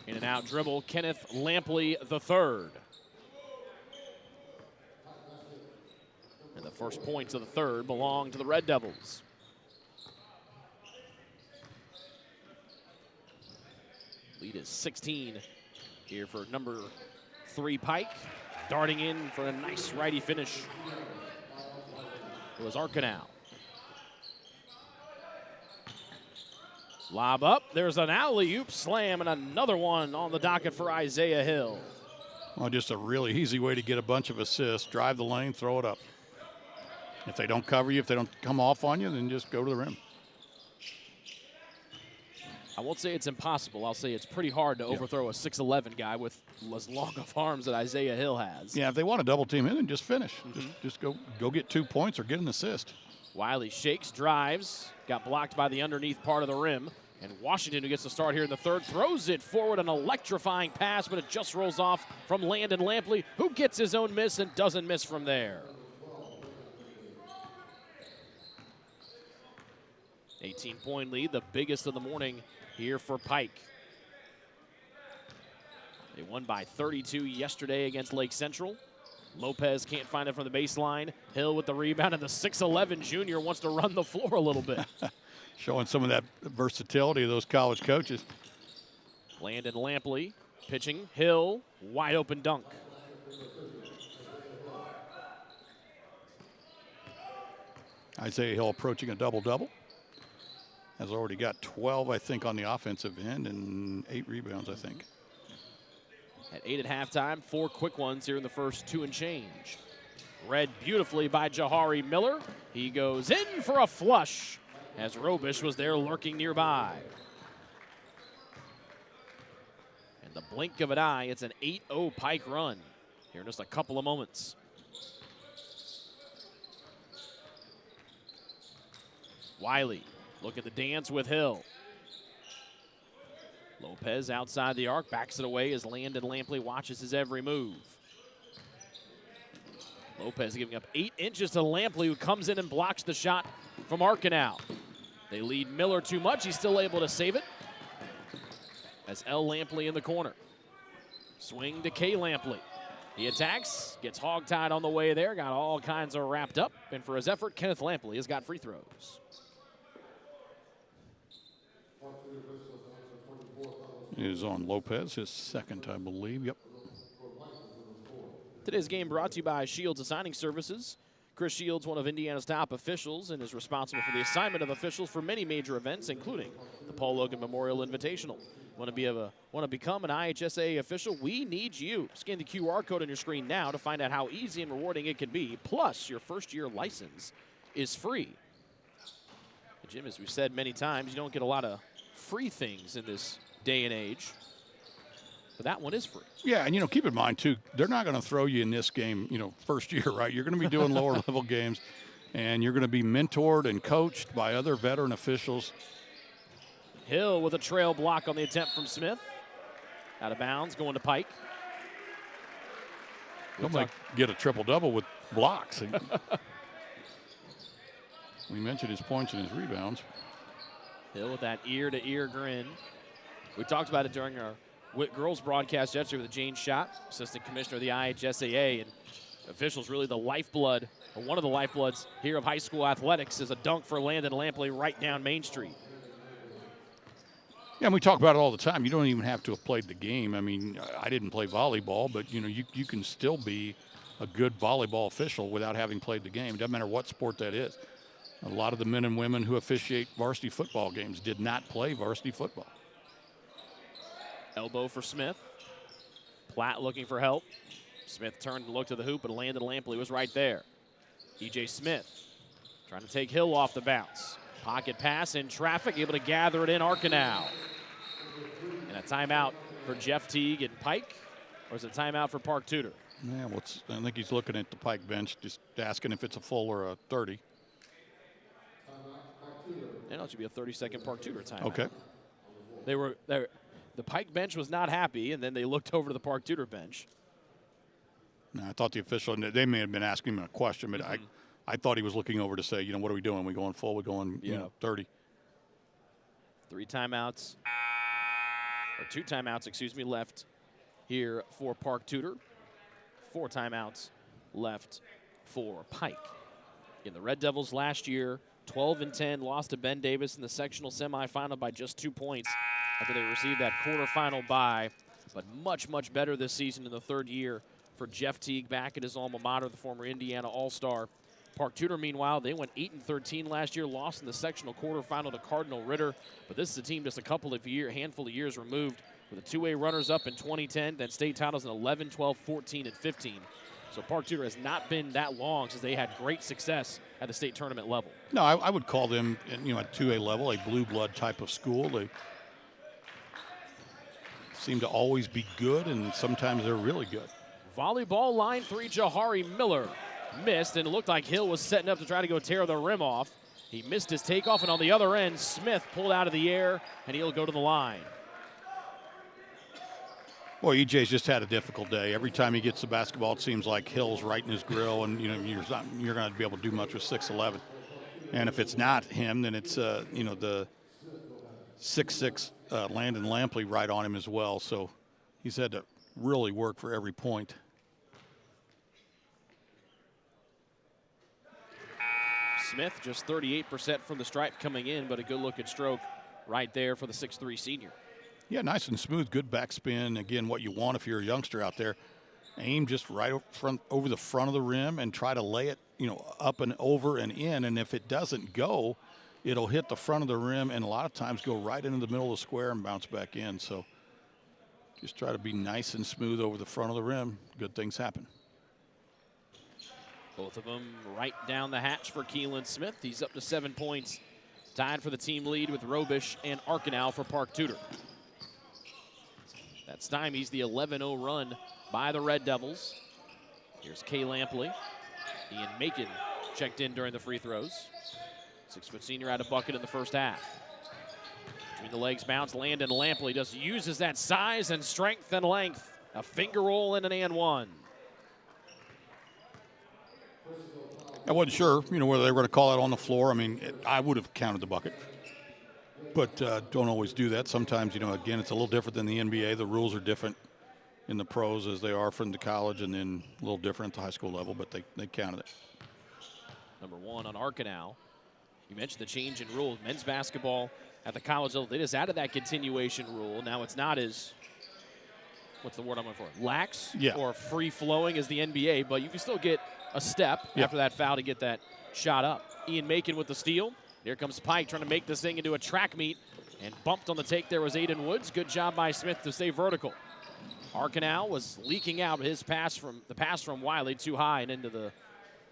In and out dribble, Kenneth Lampley III. And the first points of the third belong to the Red Devils. Lead is 16 here for number 3 Pike. Darting in for a nice righty finish. It was Arcanal. Lob up, there's an alley-oop slam and another one on the docket for Isaiah Hill. Well, just a really easy way to get a bunch of assists. Drive the lane, throw it up. If they don't cover you, if they don't come off on you, then just go to the rim. I won't say it's impossible. I'll say it's pretty hard to overthrow a 6'11 guy with as long of arms that Isaiah Hill has. Yeah, if they want to double team in, then just finish. Just go get 2 points or get an assist. Wiley shakes, drives, got blocked by the underneath part of the rim. And Washington, who gets the start here in the third, throws it forward, an electrifying pass, but it just rolls off from Landon Lampley, who gets his own miss and doesn't miss from there. 18-point lead, the biggest of the morning here for Pike. They won by 32 yesterday against Lake Central. Lopez can't find it from the baseline. Hill with the rebound, and the 6'11 junior wants to run the floor a little bit. Showing some of that versatility of those college coaches. Landon Lampley pitching. Hill, wide open dunk. Isaiah Hill approaching a double-double. Has already got 12, I think, on the offensive end and 8 rebounds, I think. At 8 at halftime, 4 quick ones here in the first 2 and change. Read beautifully by Jahari Miller. He goes in for a flush as Robish was there lurking nearby. The blink of an eye, it's an 8-0 Pike run here in just a couple of moments. Wiley, look at the dance with Hill. Lopez outside the arc, backs it away as Landon Lampley watches his every move. Lopez giving up 8 inches to Lampley, who comes in and blocks the shot from Arcanal. They lead Miller too much. He's still able to save it. As L. Lampley in the corner. Swing to K. Lampley. He attacks, gets hogtied on the way there, got all kinds of wrapped up. And for his effort, Kenneth Lampley has got free throws. Is on Lopez, his second, I believe. Yep. Today's game brought to you by Shields Assigning Services. Chris Shields, one of Indiana's top officials, and is responsible for the assignment of officials for many major events, including the Paul Logan Memorial Invitational. Want to become an IHSA official? We need you. Scan the QR code on your screen now to find out how easy and rewarding it can be. Plus, your first-year license is free. Jim, as we've said many times, you don't get a lot of free things in this day and age, but that one is free. Yeah, and keep in mind too, they're not going to throw you in this game, first year, right? You're going to be doing lower level games, and you're going to be mentored and coached by other veteran officials. Hill with a trail block on the attempt from Smith. Out of bounds, going to Pike. He'll get a triple-double with blocks. We mentioned his points and his rebounds. Hill with that ear-to-ear grin. We talked about it during our Witt girls broadcast yesterday with Jane Schott, assistant commissioner of the IHSAA, and officials really the lifeblood, or one of the lifebloods here of high school athletics, is a dunk for Landon Lampley right down Main Street. Yeah, and we talk about it all the time. You don't even have to have played the game. I mean, I didn't play volleyball, but you can still be a good volleyball official without having played the game. It doesn't matter what sport that is. A lot of the men and women who officiate varsity football games did not play varsity football. Elbow for Smith. Platt looking for help. Smith turned and looked to the hoop, but Landon Lampley was right there. E.J. Smith trying to take Hill off the bounce. Pocket pass in traffic, able to gather it in Arcanal. And a timeout for Jeff Teague and Pike, or is it a timeout for Park Tudor? Yeah, I think he's looking at the Pike bench, just asking if it's a full or a 30. And it should be a 30-second Park Tudor timeout. Okay. The Pike bench was not happy, and then they looked over to the Park Tudor bench. No, I thought the official, they may have been asking him a question, but I thought he was looking over to say, what are we doing? We going full? We going 30? 3 timeouts, or 2 timeouts, excuse me, left here for Park Tudor. 4 timeouts left for Pike. In the Red Devils last year, 12-10, lost to Ben Davis in the sectional semifinal by just 2 points after they received that quarterfinal bye. But much, much better this season in the 3rd year for Jeff Teague back at his alma mater, the former Indiana All-Star. Park Tudor, meanwhile, they went 8-13 last year, lost in the sectional quarterfinal to Cardinal Ritter. But this is a team just a handful of years removed, with the 2A runners-up in 2010, then state titles in 11, 12, 14, and 15. So Park Tudor has not been that long since they had great success at the state tournament level. No, I would call them, at 2A level, a blue blood type of school. They seem to always be good, and sometimes they're really good. Volleyball line 3, Jahari Miller missed, and it looked like Hill was setting up to try to go tear the rim off. He missed his takeoff, and on the other end, Smith pulled out of the air, and he'll go to the line. Well, EJ's just had a difficult day. Every time he gets the basketball, it seems like Hill's right in his grill, and you're going to be able to do much with 6'11". And if it's not him, then it's the 6'6" Landon Lampley right on him as well. So he's had to really work for every point. Smith just 38% from the stripe coming in, but a good look at stroke right there for the 6'3" senior. Yeah, nice and smooth, good backspin. Again, what you want if you're a youngster out there. Aim just right over the front of the rim and try to lay it, up and over and in. And if it doesn't go, it'll hit the front of the rim and a lot of times go right into the middle of the square and bounce back in. So just try to be nice and smooth over the front of the rim. Good things happen. Both of them right down the hatch for Keelan Smith. He's up to 7 points, tied for the team lead with Robish and Arcanal for Park Tudor. That stymies the 11-0 run by the Red Devils. Here's Kay Lampley. Ian Macon checked in during the free throws. 6-foot senior had a bucket in the first half. Between the legs bounce, Landon Lampley just uses that size and strength and length. A finger roll and an and one. I wasn't sure, whether they were going to call it on the floor. I mean, I would have counted the bucket, but don't always do that. Sometimes, again, it's a little different than the NBA. The rules are different in the pros as they are from the college, and then a little different at the high school level, but they counted it. Number one on Arcanal. You mentioned the change in rules. Men's basketball at the college level, they just added that continuation rule. Now it's not as, what's the word I'm looking for? Lax or free-flowing as the NBA, but you can still get a step after that foul to get that shot up. Ian Macon with the steal. Here comes Pike trying to make this thing into a track meet, and bumped on the take there was Aiden Woods. Good job by Smith to stay vertical. Arcanal was leaking out his pass from Wiley too high and into the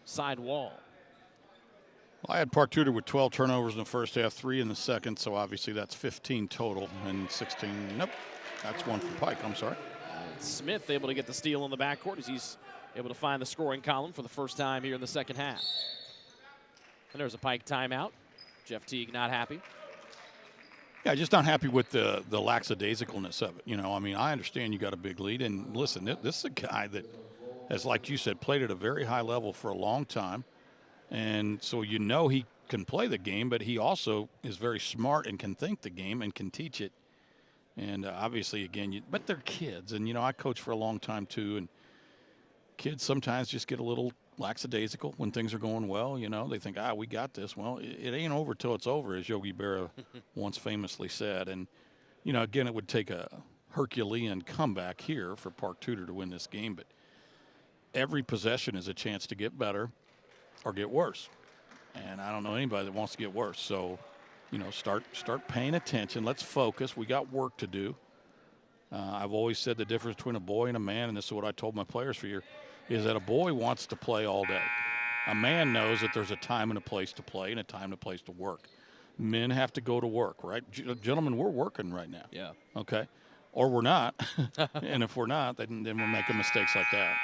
side wall. Well, I had Park Tudor with 12 turnovers in the first half, 3 in the second, so obviously that's 15 total, and 16, nope, that's one for Pike, I'm sorry. And Smith able to get the steal in the backcourt as he's able to find the scoring column for the first time here in the second half. And there's a Pike timeout. Jeff Teague not happy. Yeah, just not happy with the lackadaisicalness of it. I mean, I understand you got a big lead, and listen, this is a guy that has, like you said, played at a very high level for a long time. And so he can play the game, but he also is very smart and can think the game and can teach it. And obviously, again, but they're kids. And, I coached for a long time, too. And kids sometimes just get a little lackadaisical when things are going well. They think, we got this. Well, it ain't over till it's over, as Yogi Berra once famously said. And, again, it would take a Herculean comeback here for Park Tudor to win this game. But every possession is a chance to get better or get worse. And I don't know anybody that wants to get worse. So, start paying attention. Let's focus. We got work to do. I've always said the difference between a boy and a man, and this is what I told my players for years, is that a boy wants to play all day. A man knows that there's a time and a place to play and a time and a place to work. Men have to go to work, right? Gentlemen, we're working right now. Yeah. Okay? Or we're not. And if we're not, then we're making mistakes like that.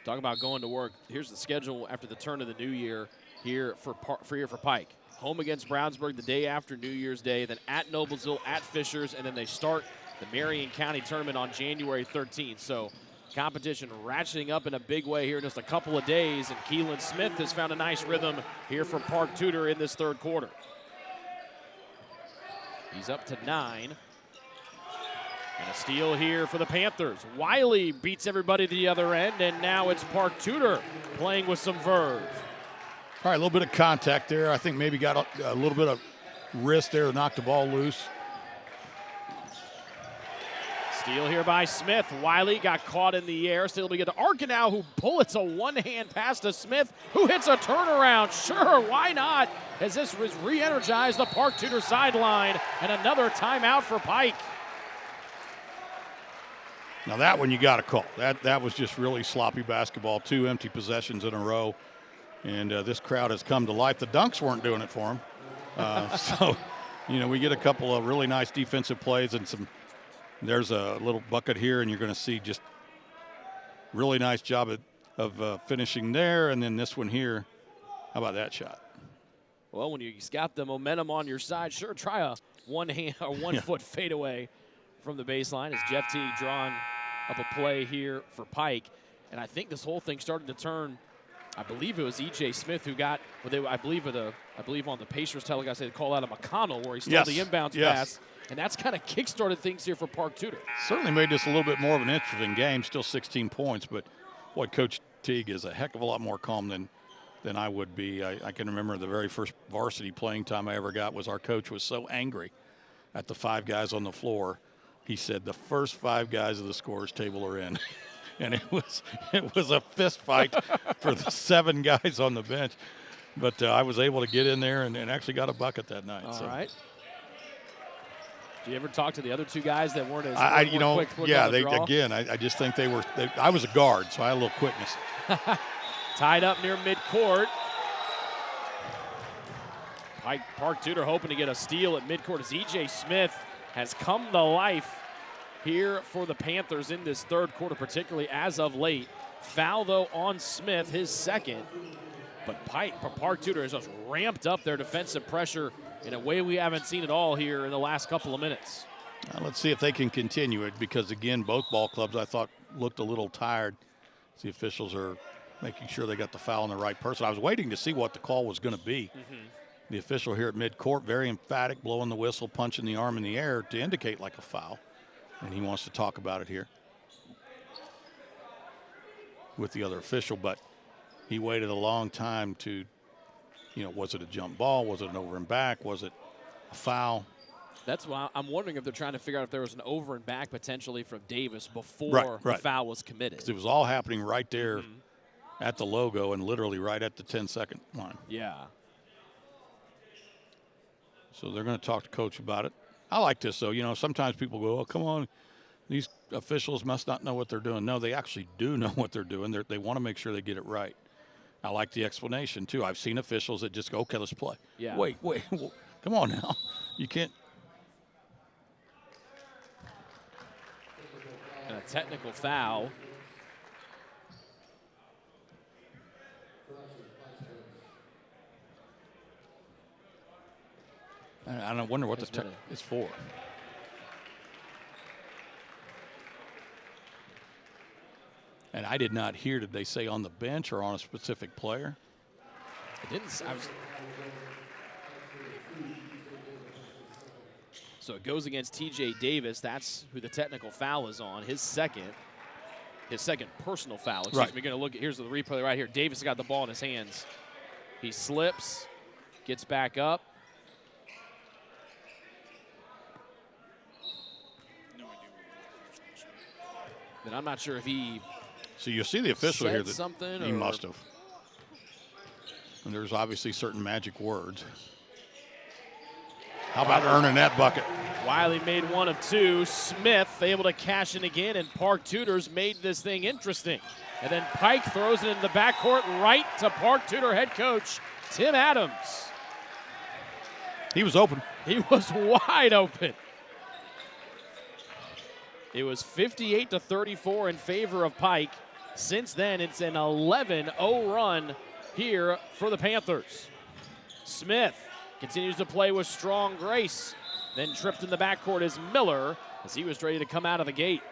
Talk about going to work. Here's the schedule after the turn of the new year here for Pike. Home against Brownsburg the day after New Year's Day, then at Noblesville, at Fishers, and then they start the Marion County tournament on January 13th. So competition ratcheting up in a big way here in just a couple of days, and Keelan Smith has found a nice rhythm here for Park Tudor in this third quarter. He's up to 9. And a steal here for the Panthers. Wiley beats everybody to the other end, and now it's Park Tudor playing with some verve. All right, a little bit of contact there. I think maybe got a little bit of wrist there to knock the ball loose. Steal here by Smith. Wiley got caught in the air. Still to get to Arcanal, who bullets a one-hand pass to Smith, who hits a turnaround. Sure, why not? As this was re-energized the Park Tudor sideline, and another timeout for Pike. Now that one you got to call. That was just really sloppy basketball. 2 empty possessions in a row, and this crowd has come to life. The dunks weren't doing it for them. So, we get a couple of really nice defensive plays and some. There's a little bucket here, and you're going to see just really nice job of finishing there, and then this one here. How about that shot? Well, when you've got the momentum on your side, sure, try a one-foot fadeaway from the baseline as Jeff Teague drawing up a play here for Pike. And I think this whole thing started to turn. I believe it was E.J. Smith who got, I believe on the Pacers telecast, they call out a McConnell where he stole the inbounds pass. And that's kind of kick-started things here for Park Tudor. Certainly made this a little bit more of an interesting game, still 16 points. But, boy, Coach Teague is a heck of a lot more calm than I would be. I can remember the very first varsity playing time I ever got was our coach was so angry at the 5 guys on the floor. He said the first 5 guys of the scorers table are in. And it was a fist fight for the 7 guys on the bench. But I was able to get in there and actually got a bucket that night. All right. Do you ever talk to the other 2 guys that weren't as quick? Yeah, I just think I was a guard, so I had a little quickness. Tied up near midcourt. Park Tudor hoping to get a steal at midcourt as E.J. Smith has come to life here for the Panthers in this third quarter, particularly as of late. Foul, though, on Smith, his second. But Park Tudor has just ramped up their defensive pressure in a way we haven't seen at all here in the last couple of minutes. Let's see if they can continue it, because, again, both ball clubs, I thought, looked a little tired. The officials are making sure they got the foul on the right person. I was waiting to see what the call was going to be. The official here at midcourt, very emphatic, blowing the whistle, punching the arm in the air to indicate like a foul. And he wants to talk about it here with the other official, but he waited a long time to, was it a jump ball? Was it an over and back? Was it a foul? That's why I'm wondering if they're trying to figure out if there was an over and back potentially from Davis before the foul was committed. 'Cause it was all happening right there at the logo and literally right at the 10-second line. Yeah. So they're going to talk to Coach about it. I like this, though. Sometimes people go, oh, come on, these officials must not know what they're doing. No, they actually do know what they're doing. They want to make sure they get it right. I like the explanation, too. I've seen officials that just go, okay, let's play. Yeah. Wait, come on now. You can't. And a technical foul. I don't wonder what the tech is for. And I did not hear, did they say on the bench or on a specific player? I didn't. So it goes against TJ Davis. That's who the technical foul is on. His second personal foul. Excuse me. Going to look at, here's the replay right here. Davis got the ball in his hands. He slips, gets back up. Then I'm not sure if he. So you see the official here that something he must have. And there's obviously certain magic words. How about earning that bucket? Wiley made one of two. Smith able to cash in again, and Park Tudor's made this thing interesting. And then Pike throws it in the backcourt right to Park Tudor head coach Tim Adams. He was open. He was wide open. It was 58-34 in favor of Pike. Since then, it's an 11-0 run here for the Panthers. Smith continues to play with strong grace. Then tripped in the backcourt is Miller as he was ready to come out of the gate.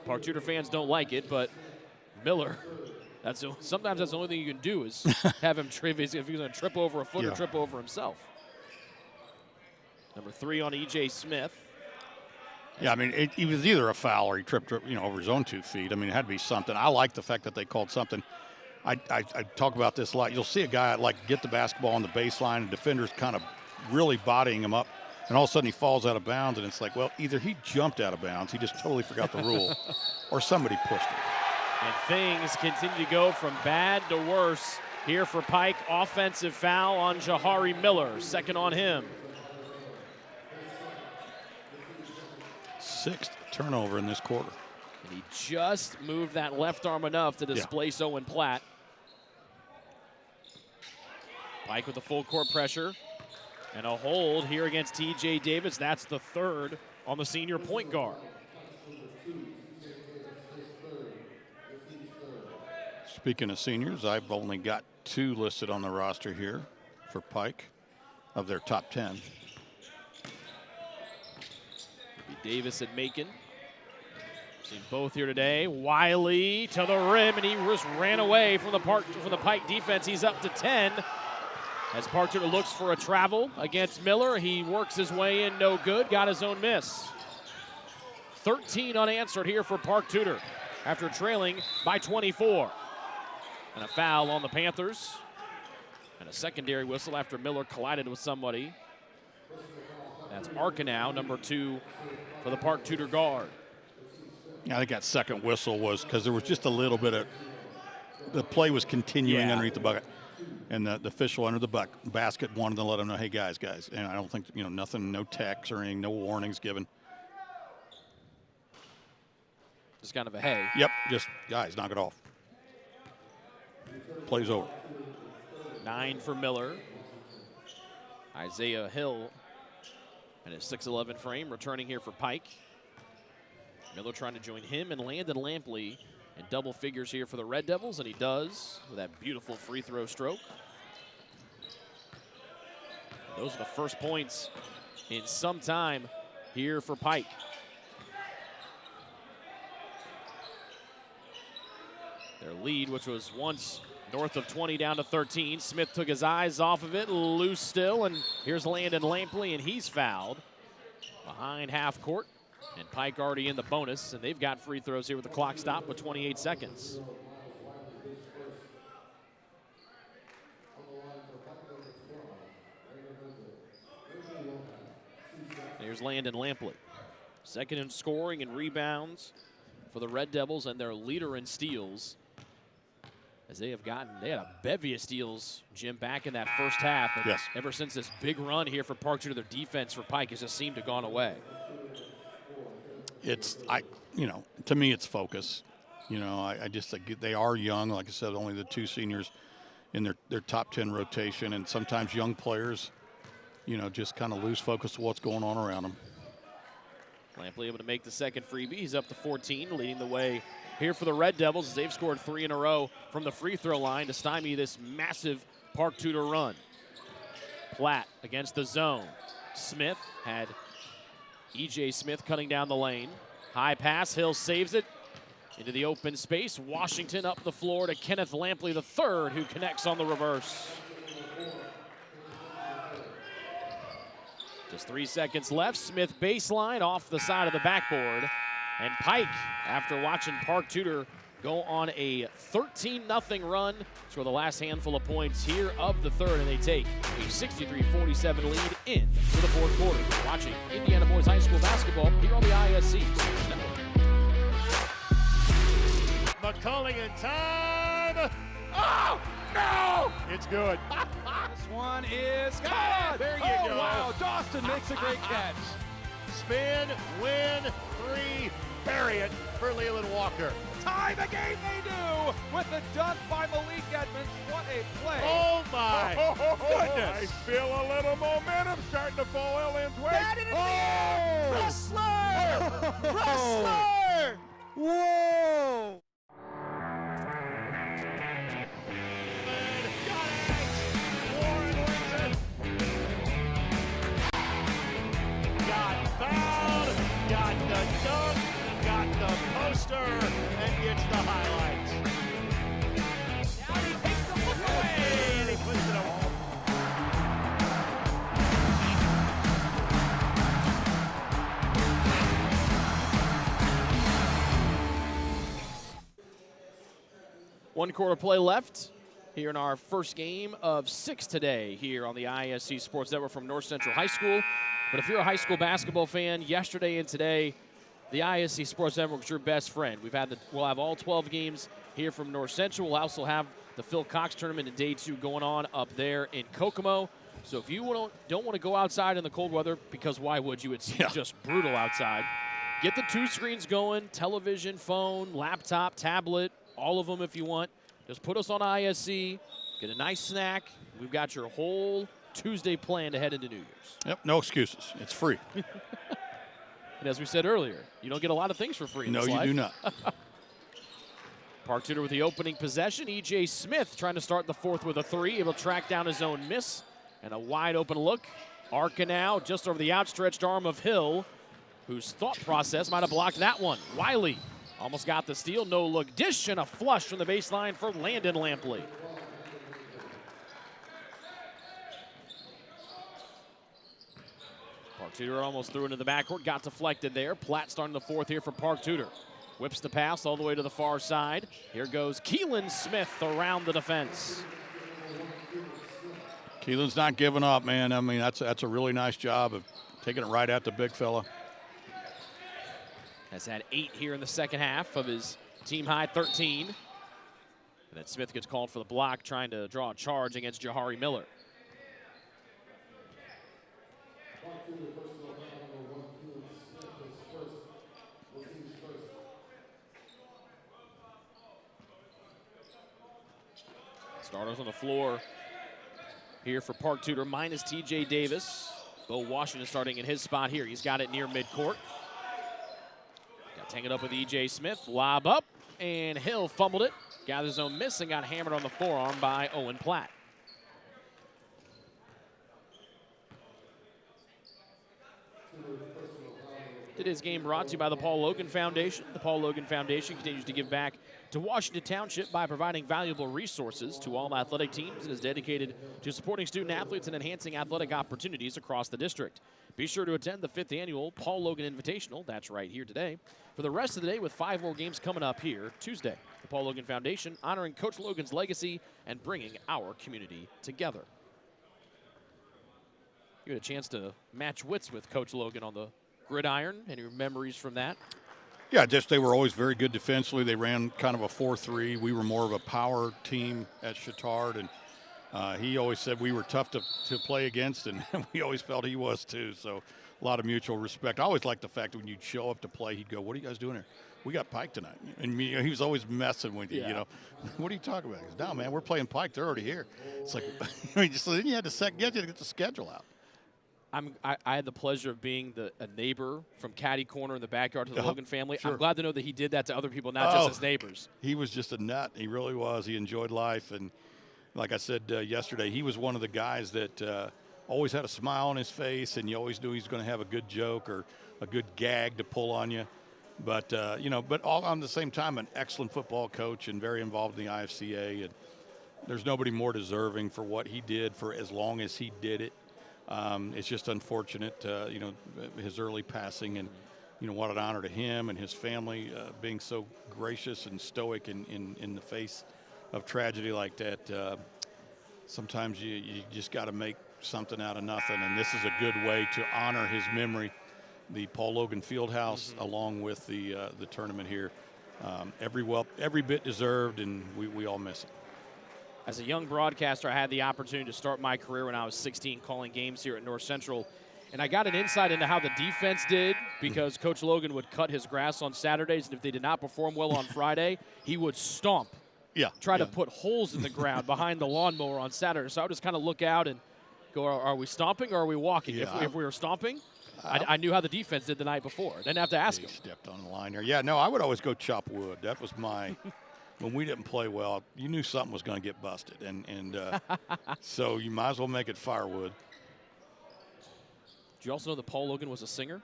Park Tudor fans don't like it, but Miller, sometimes that's the only thing you can do is have him trip if he's going to trip over a foot or trip over himself. Number 3 on E.J. Smith. Yeah, I mean, it was either a foul or he tripped, over his own 2 feet. I mean, it had to be something. I like the fact that they called something. I talk about this a lot. You'll see a guy get the basketball on the baseline, and defender's kind of really bodying him up, and all of a sudden he falls out of bounds, and it's like, well, either he jumped out of bounds, he just totally forgot the rule, or somebody pushed him. And things continue to go from bad to worse here for Pike. Offensive foul on Jahari Miller, second on him. 6th turnover in this quarter. And he just moved that left arm enough to displace Owen Platt. Pike with the full court pressure. And a hold here against TJ Davis. That's the 3rd on the senior point guard. Speaking of seniors, I've only got 2 listed on the roster here for Pike of their top 10. Davis and Macon. Seen both here today. Wiley to the rim, and he just ran away from the Pike defense. He's up to 10. As Park Tudor looks for a travel against Miller, he works his way in, no good, got his own miss. 13 unanswered here for Park Tudor after trailing by 24. And a foul on the Panthers. And a secondary whistle after Miller collided with somebody. That's Arcanow, number 2 for the Park Tudor guard. I think that second whistle was because there was just a little bit of the play was continuing underneath the bucket. And the official under the basket wanted to let him know, hey, guys. And I don't think, nothing, no text or anything, no warnings given. Just kind of a hey. Yep, just, guys, knock it off. Play's over. 9 for Miller. Isaiah Hill and his 6'11 frame returning here for Pike. Miller trying to join him and Landon Lampley in double figures here for the Red Devils, and he does with that beautiful free throw stroke. Those are the first points in some time here for Pike. Their lead, which was once north of 20, down to 13. Smith took his eyes off of it, loose still, and here's Landon Lampley, and he's fouled behind half court. And Pike already in the bonus, and they've got free throws here with the clock stop with 28 seconds. Here's Landon Lampley. Second in scoring and rebounds for the Red Devils, and their leader in steals. As they had a bevy of steals, Jim, back in that first half. Yes. Ever since this big run here for Park Tudor, their defense for Pike has just seemed to have gone away. To me, it's focus. I just think they are young. Like I said, only the two seniors in their top 10 rotation, and sometimes young players, just kind of lose focus of what's going on around them. Lampley able to make the second freebie. He's up to 14, leading the way here for the Red Devils as they've scored 3 in a row from the free throw line to stymie this massive Park Tudor run. Platt against the zone. Smith had E.J. Smith cutting down the lane. High pass, Hill saves it into the open space. Washington up the floor to Kenneth Lampley III, who connects on the reverse. Just 3 seconds left. Smith baseline off the side of the backboard. And Pike, after watching Park Tudor go on a 13-0 run, score the last handful of points here of the third, and they take a 63-47 lead in for the fourth quarter. You're watching Indiana Boys High School basketball here on the ISC Sports Network. McCullingan time. Oh, no! It's good. This one is good. There you go. Wow, Dawson makes a great catch. Spin, win, 3, bury it for Leland Walker. Tie the game they do with the dunk by Malik Edmonds. What a play. Oh, my I goodness. feel a little momentum starting to fall Ellen's way. That is Wrestler! Wrestler! Whoa! And gets the highlights. Now he takes the look away and he puts it away. One quarter play left here in our first game of 6 today here on the ISC Sports Network from North Central High School. But if you're a high school basketball fan, yesterday and today, the ISC Sports Network is your best friend. We'll have all 12 games here from North Central. We'll also have the Phil Cox tournament in day 2 going on up there in Kokomo. So if you don't want to go outside in the cold weather, because why would you? It's just brutal outside. Get the 2 screens going, television, phone, laptop, tablet, all of them if you want. Just put us on ISC, get a nice snack. We've got your whole Tuesday plan to head into New Year's. Yep, no excuses. It's free. And as we said earlier, you don't get a lot of things for free in No, this life. you do not. Park Tudor with the opening possession. E.J. Smith trying to start the fourth with a 3. Able to track down his own miss. And a wide open look. Arca now just over the outstretched arm of Hill, whose thought process might have blocked that one. Wiley almost got the steal. No look dish and a flush from the baseline for Landon Lampley. Park Tudor almost threw into the backcourt, got deflected there. Platt starting the fourth here for Park Tudor. Whips the pass all the way to the far side. Here goes Keelan Smith around the defense. Keelan's not giving up, man. I mean, that's a really nice job of taking it right at the big fella. Has had 8 here in the second half of his team high 13. And then Smith gets called for the block, trying to draw a charge against Jahari Miller. Starters on the floor here for Park Tudor, minus T.J. Davis. Bo Washington starting in his spot here. He's got it near midcourt. Got Hang it up with E.J. Smith. Lob up, and Hill fumbled it. Gathered his own miss and got hammered on the forearm by Owen Platt. Today's game brought to you by the Paul Loggan Foundation. The Paul Loggan Foundation continues to give back to Washington Township by providing valuable resources to all athletic teams and is dedicated to supporting student athletes and enhancing athletic opportunities across the district. Be sure to attend the 5th annual Paul Loggan Invitational, that's right here today, for the rest of the day with 5 more games coming up here Tuesday. The Paul Loggan Foundation honoring Coach Logan's legacy and bringing our community together. You had a chance to match wits with Coach Logan on the gridiron. Any memories from that? Yeah, just they were always very good defensively. They ran kind of a 4-3. We were more of a power team at Chittard, and he always said we were tough to play against, and we always felt he was too. So a lot of mutual respect. I always liked the fact that when you'd show up to play, he'd go, "What are you guys doing here? We got Pike tonight." And he was always messing with you, you know. "What are you talking about?" He goes, "No, man, we're playing Pike. They're already here." It's like, so then you had to get the schedule out. I had the pleasure of being a neighbor from Caddy Corner in the backyard to the Logan family. Sure. I'm glad to know that he did that to other people, not just his neighbors. He was just a nut. He really was. He enjoyed life. And like I said yesterday, he was one of the guys that always had a smile on his face, and you always knew he was going to have a good joke or a good gag to pull on you. But, but all on the same time, an excellent football coach and very involved in the IFCA. And there's nobody more deserving for what he did for as long as he did it. It's just unfortunate, his early passing, and, what an honor to him and his family being so gracious and stoic in the face of tragedy like that. Sometimes you just got to make something out of nothing, and this is a good way to honor his memory. The Paul Loggan Fieldhouse, along with the tournament here, every bit deserved, and we all miss it. As a young broadcaster, I had the opportunity to start my career when I was 16 calling games here at North Central. And I got an insight into how the defense did because Coach Logan would cut his grass on Saturdays, and if they did not perform well on Friday, he would stomp. Try to put holes in the ground behind the lawnmower on Saturday. So I would just kind of look out and go, are we stomping or are we walking? If we were stomping, I knew how the defense did the night before. Didn't have to ask him. Stepped on the line there. Yeah, no, I would always go chop wood. That was my – when we didn't play well, you knew something was going to get busted. And so you might as well make it firewood. Did you also know that Paul Loggan was a singer?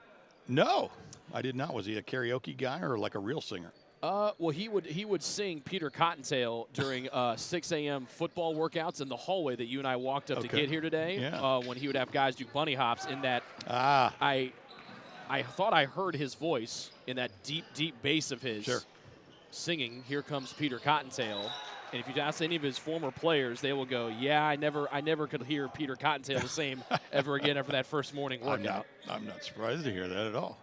No, I did not. Was he a karaoke guy or like a real singer? Well, he would sing Peter Cottontail during 6 a.m. football workouts in the hallway that you and I walked up to get here today. When he would have guys do bunny hops in that. I thought I heard his voice in that deep, deep bass of his. Sure. Singing "Here Comes Peter Cottontail," and if you ask any of his former players, they will go, "Yeah, I never could hear Peter Cottontail the same ever again after that first morning workout." I'm not surprised to hear that at all.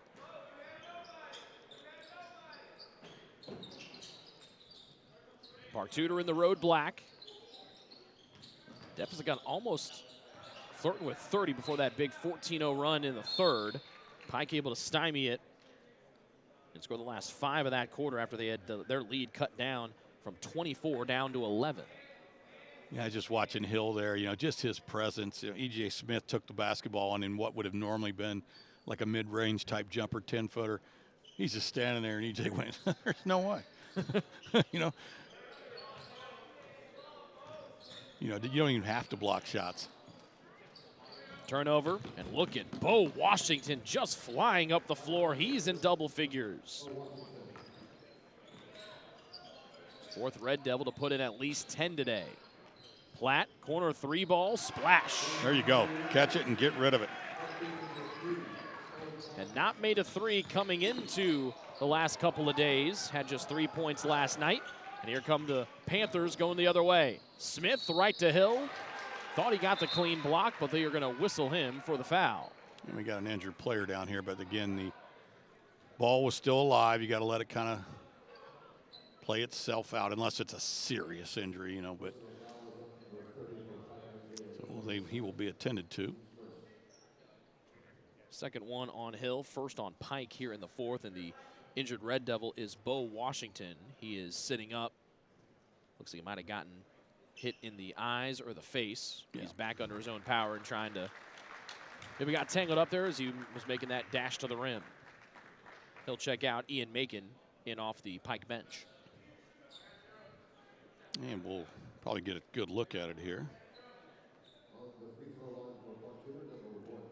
Park Tudor in the road black. Deficit got almost flirting with 30 before that big 14-0 run in the third. Pike able to stymie it and score the last 5 of that quarter after they had their lead cut down from 24 down to 11. Yeah, just watching Hill there, just his presence. E.J. Smith took the basketball on in what would have normally been like a mid-range type jumper, 10-footer. He's just standing there, and E.J. went, "There's no way." You don't even have to block shots. Turnover, and look at Bo Washington just flying up the floor. He's in double figures. Fourth Red Devil to put in at least 10 today. Platt, corner 3 ball, splash. There you go. Catch it and get rid of it. And not made a 3 coming into the last couple of days. Had just 3 points last night. And here come the Panthers going the other way. Smith right to Hill. Thought he got the clean block, but they are going to whistle him for the foul. And we got an injured player down here, but again, the ball was still alive. You got to let it kind of play itself out, unless it's a serious injury, But so he will be attended to. Second one on Hill, first on Pike here in the fourth, and the injured Red Devil is Bo Washington. He is sitting up. Looks like he might have gotten hit in the eyes or the face. Yeah. He's back under his own power and trying to maybe got tangled up there as he was making that dash to the rim. He'll check out Ian Macon in off the Pike bench. And we'll probably get a good look at it here.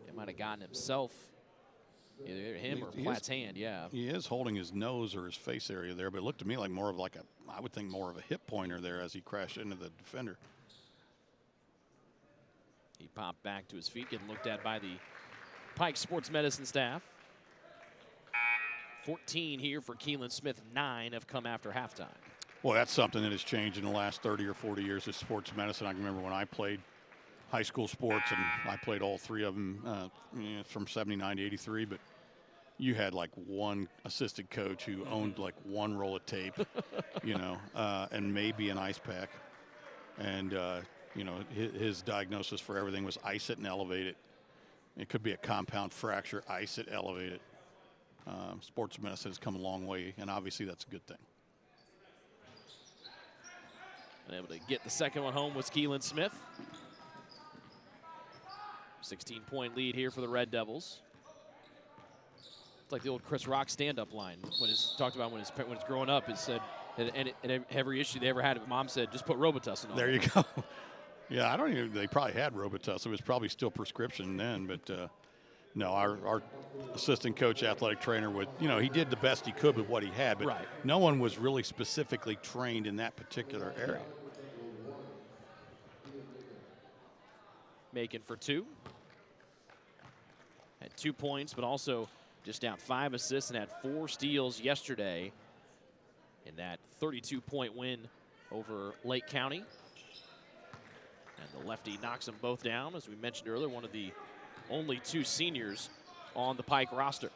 It might have gotten himself, either him or Platt's hand, yeah. He is holding his nose or his face area there, but it looked to me like more of like I would think more of a hip pointer there as he crashed into the defender. He popped back to his feet, getting looked at by the Pike sports medicine staff. 14 here for Keelan Smith. 9 have come after halftime. Well, that's something that has changed in the last 30 or 40 years of sports medicine. I can remember when I played high school sports, and I played all 3 of them from 79 to 83, but you had like one assistant coach who owned like 1 roll of tape, and maybe an ice pack. And, his diagnosis for everything was ice it and elevate it. It could be a compound fracture, ice it, elevate it. Sports medicine has come a long way, and obviously that's a good thing. And able to get the second one home was Keelan Smith. 16-point lead here for the Red Devils. It's like the old Chris Rock stand-up line when he's talked about when he's growing up. He said, and every issue they ever had, Mom said, just put Robitussin on. There you go. Yeah, they probably had Robitussin. It was probably still prescription then, but no, our assistant coach, athletic trainer, he did the best he could with what he had, but no one was really specifically trained in that particular area. Macon for 2. Had 2 points, but also just out 5 assists and had 4 steals yesterday in that 32-point win over Lake County. And the lefty knocks them both down, as we mentioned earlier, one of the only 2 seniors on the Pike roster.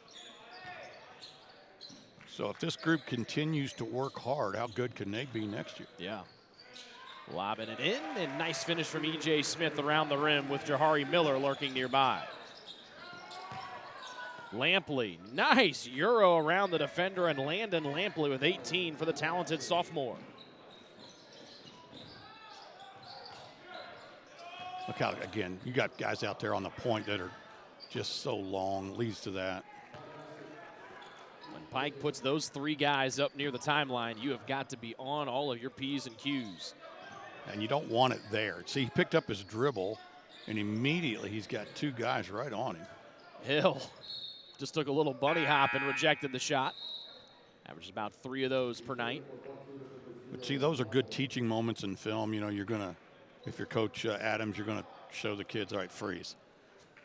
So if this group continues to work hard, how good can they be next year? Yeah. Lobbing it in, and nice finish from E.J. Smith around the rim with Jahari Miller lurking nearby. Lampley, nice Euro around the defender, and Landon Lampley with 18 for the talented sophomore. Look how, again, you got guys out there on the point that are just so long, leads to that. When Pike puts those 3 guys up near the timeline, you have got to be on all of your P's and Q's. And you don't want it there. See, he picked up his dribble, and immediately he's got 2 guys right on him. Hill just took a little bunny hop and rejected the shot. Averages about 3 of those per night. But see, those are good teaching moments in film. You're going to, if you're Coach Adams, you're going to show the kids, all right, freeze.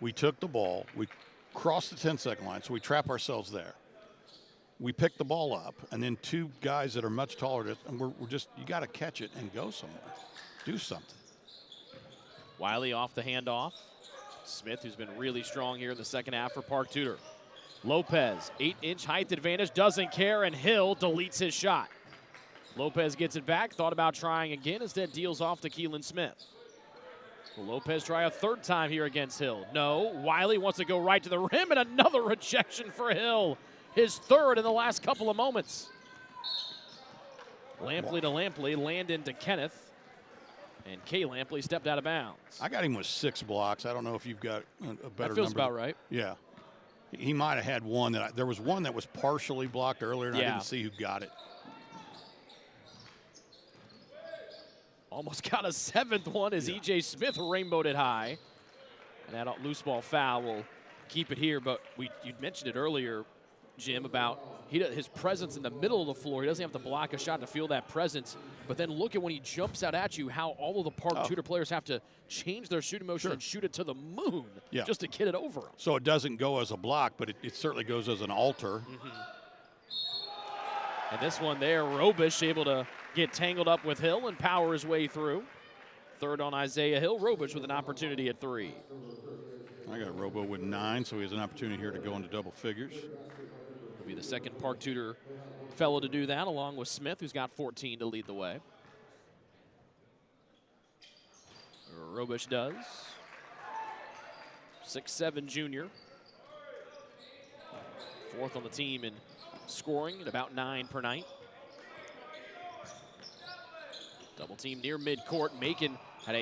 We took the ball, we crossed the 10-second line, so we trap ourselves there. We pick the ball up, and then 2 guys that are much taller, and we're just, you got to catch it and go somewhere. Do something. Wiley off the handoff. Smith, who's been really strong here in the second half for Park Tudor. Lopez, 8-inch height advantage, doesn't care, and Hill deletes his shot. Lopez gets it back, thought about trying again, instead deals off to Keelan Smith. Will Lopez try a 3rd time here against Hill? No, Wiley wants to go right to the rim, and another rejection for Hill. His 3rd in the last couple of moments. Lampley to Lampley, Landon to Kenneth. And Kay Lampley stepped out of bounds. I got him with 6 blocks. I don't know if you've got a better number. That feels about right. Yeah. He might have had one there was one that was partially blocked earlier, and I didn't see who got it. Almost got a 7th one as E.J. Smith rainbowed it high. And that loose ball foul will keep it here, but you mentioned it earlier, Jim, about his presence in the middle of the floor. He doesn't have to block a shot to feel that presence. But then look at when he jumps out at you, how all of the Park Tudor players have to change their shooting motion and shoot it to the moon just to get it over him. So it doesn't go as a block, but it certainly goes as an altar. And this one there, Robish able to get tangled up with Hill and power his way through. 3rd on Isaiah Hill. Robish with an opportunity at 3. I got Robo with 9, so he has an opportunity here to go into double figures. Be the second Park Tudor fellow to do that, along with Smith, who's got 14 to lead the way. Robish does. 6'7" junior. 4th on the team in scoring at about 9 per night. Double team near midcourt. Macon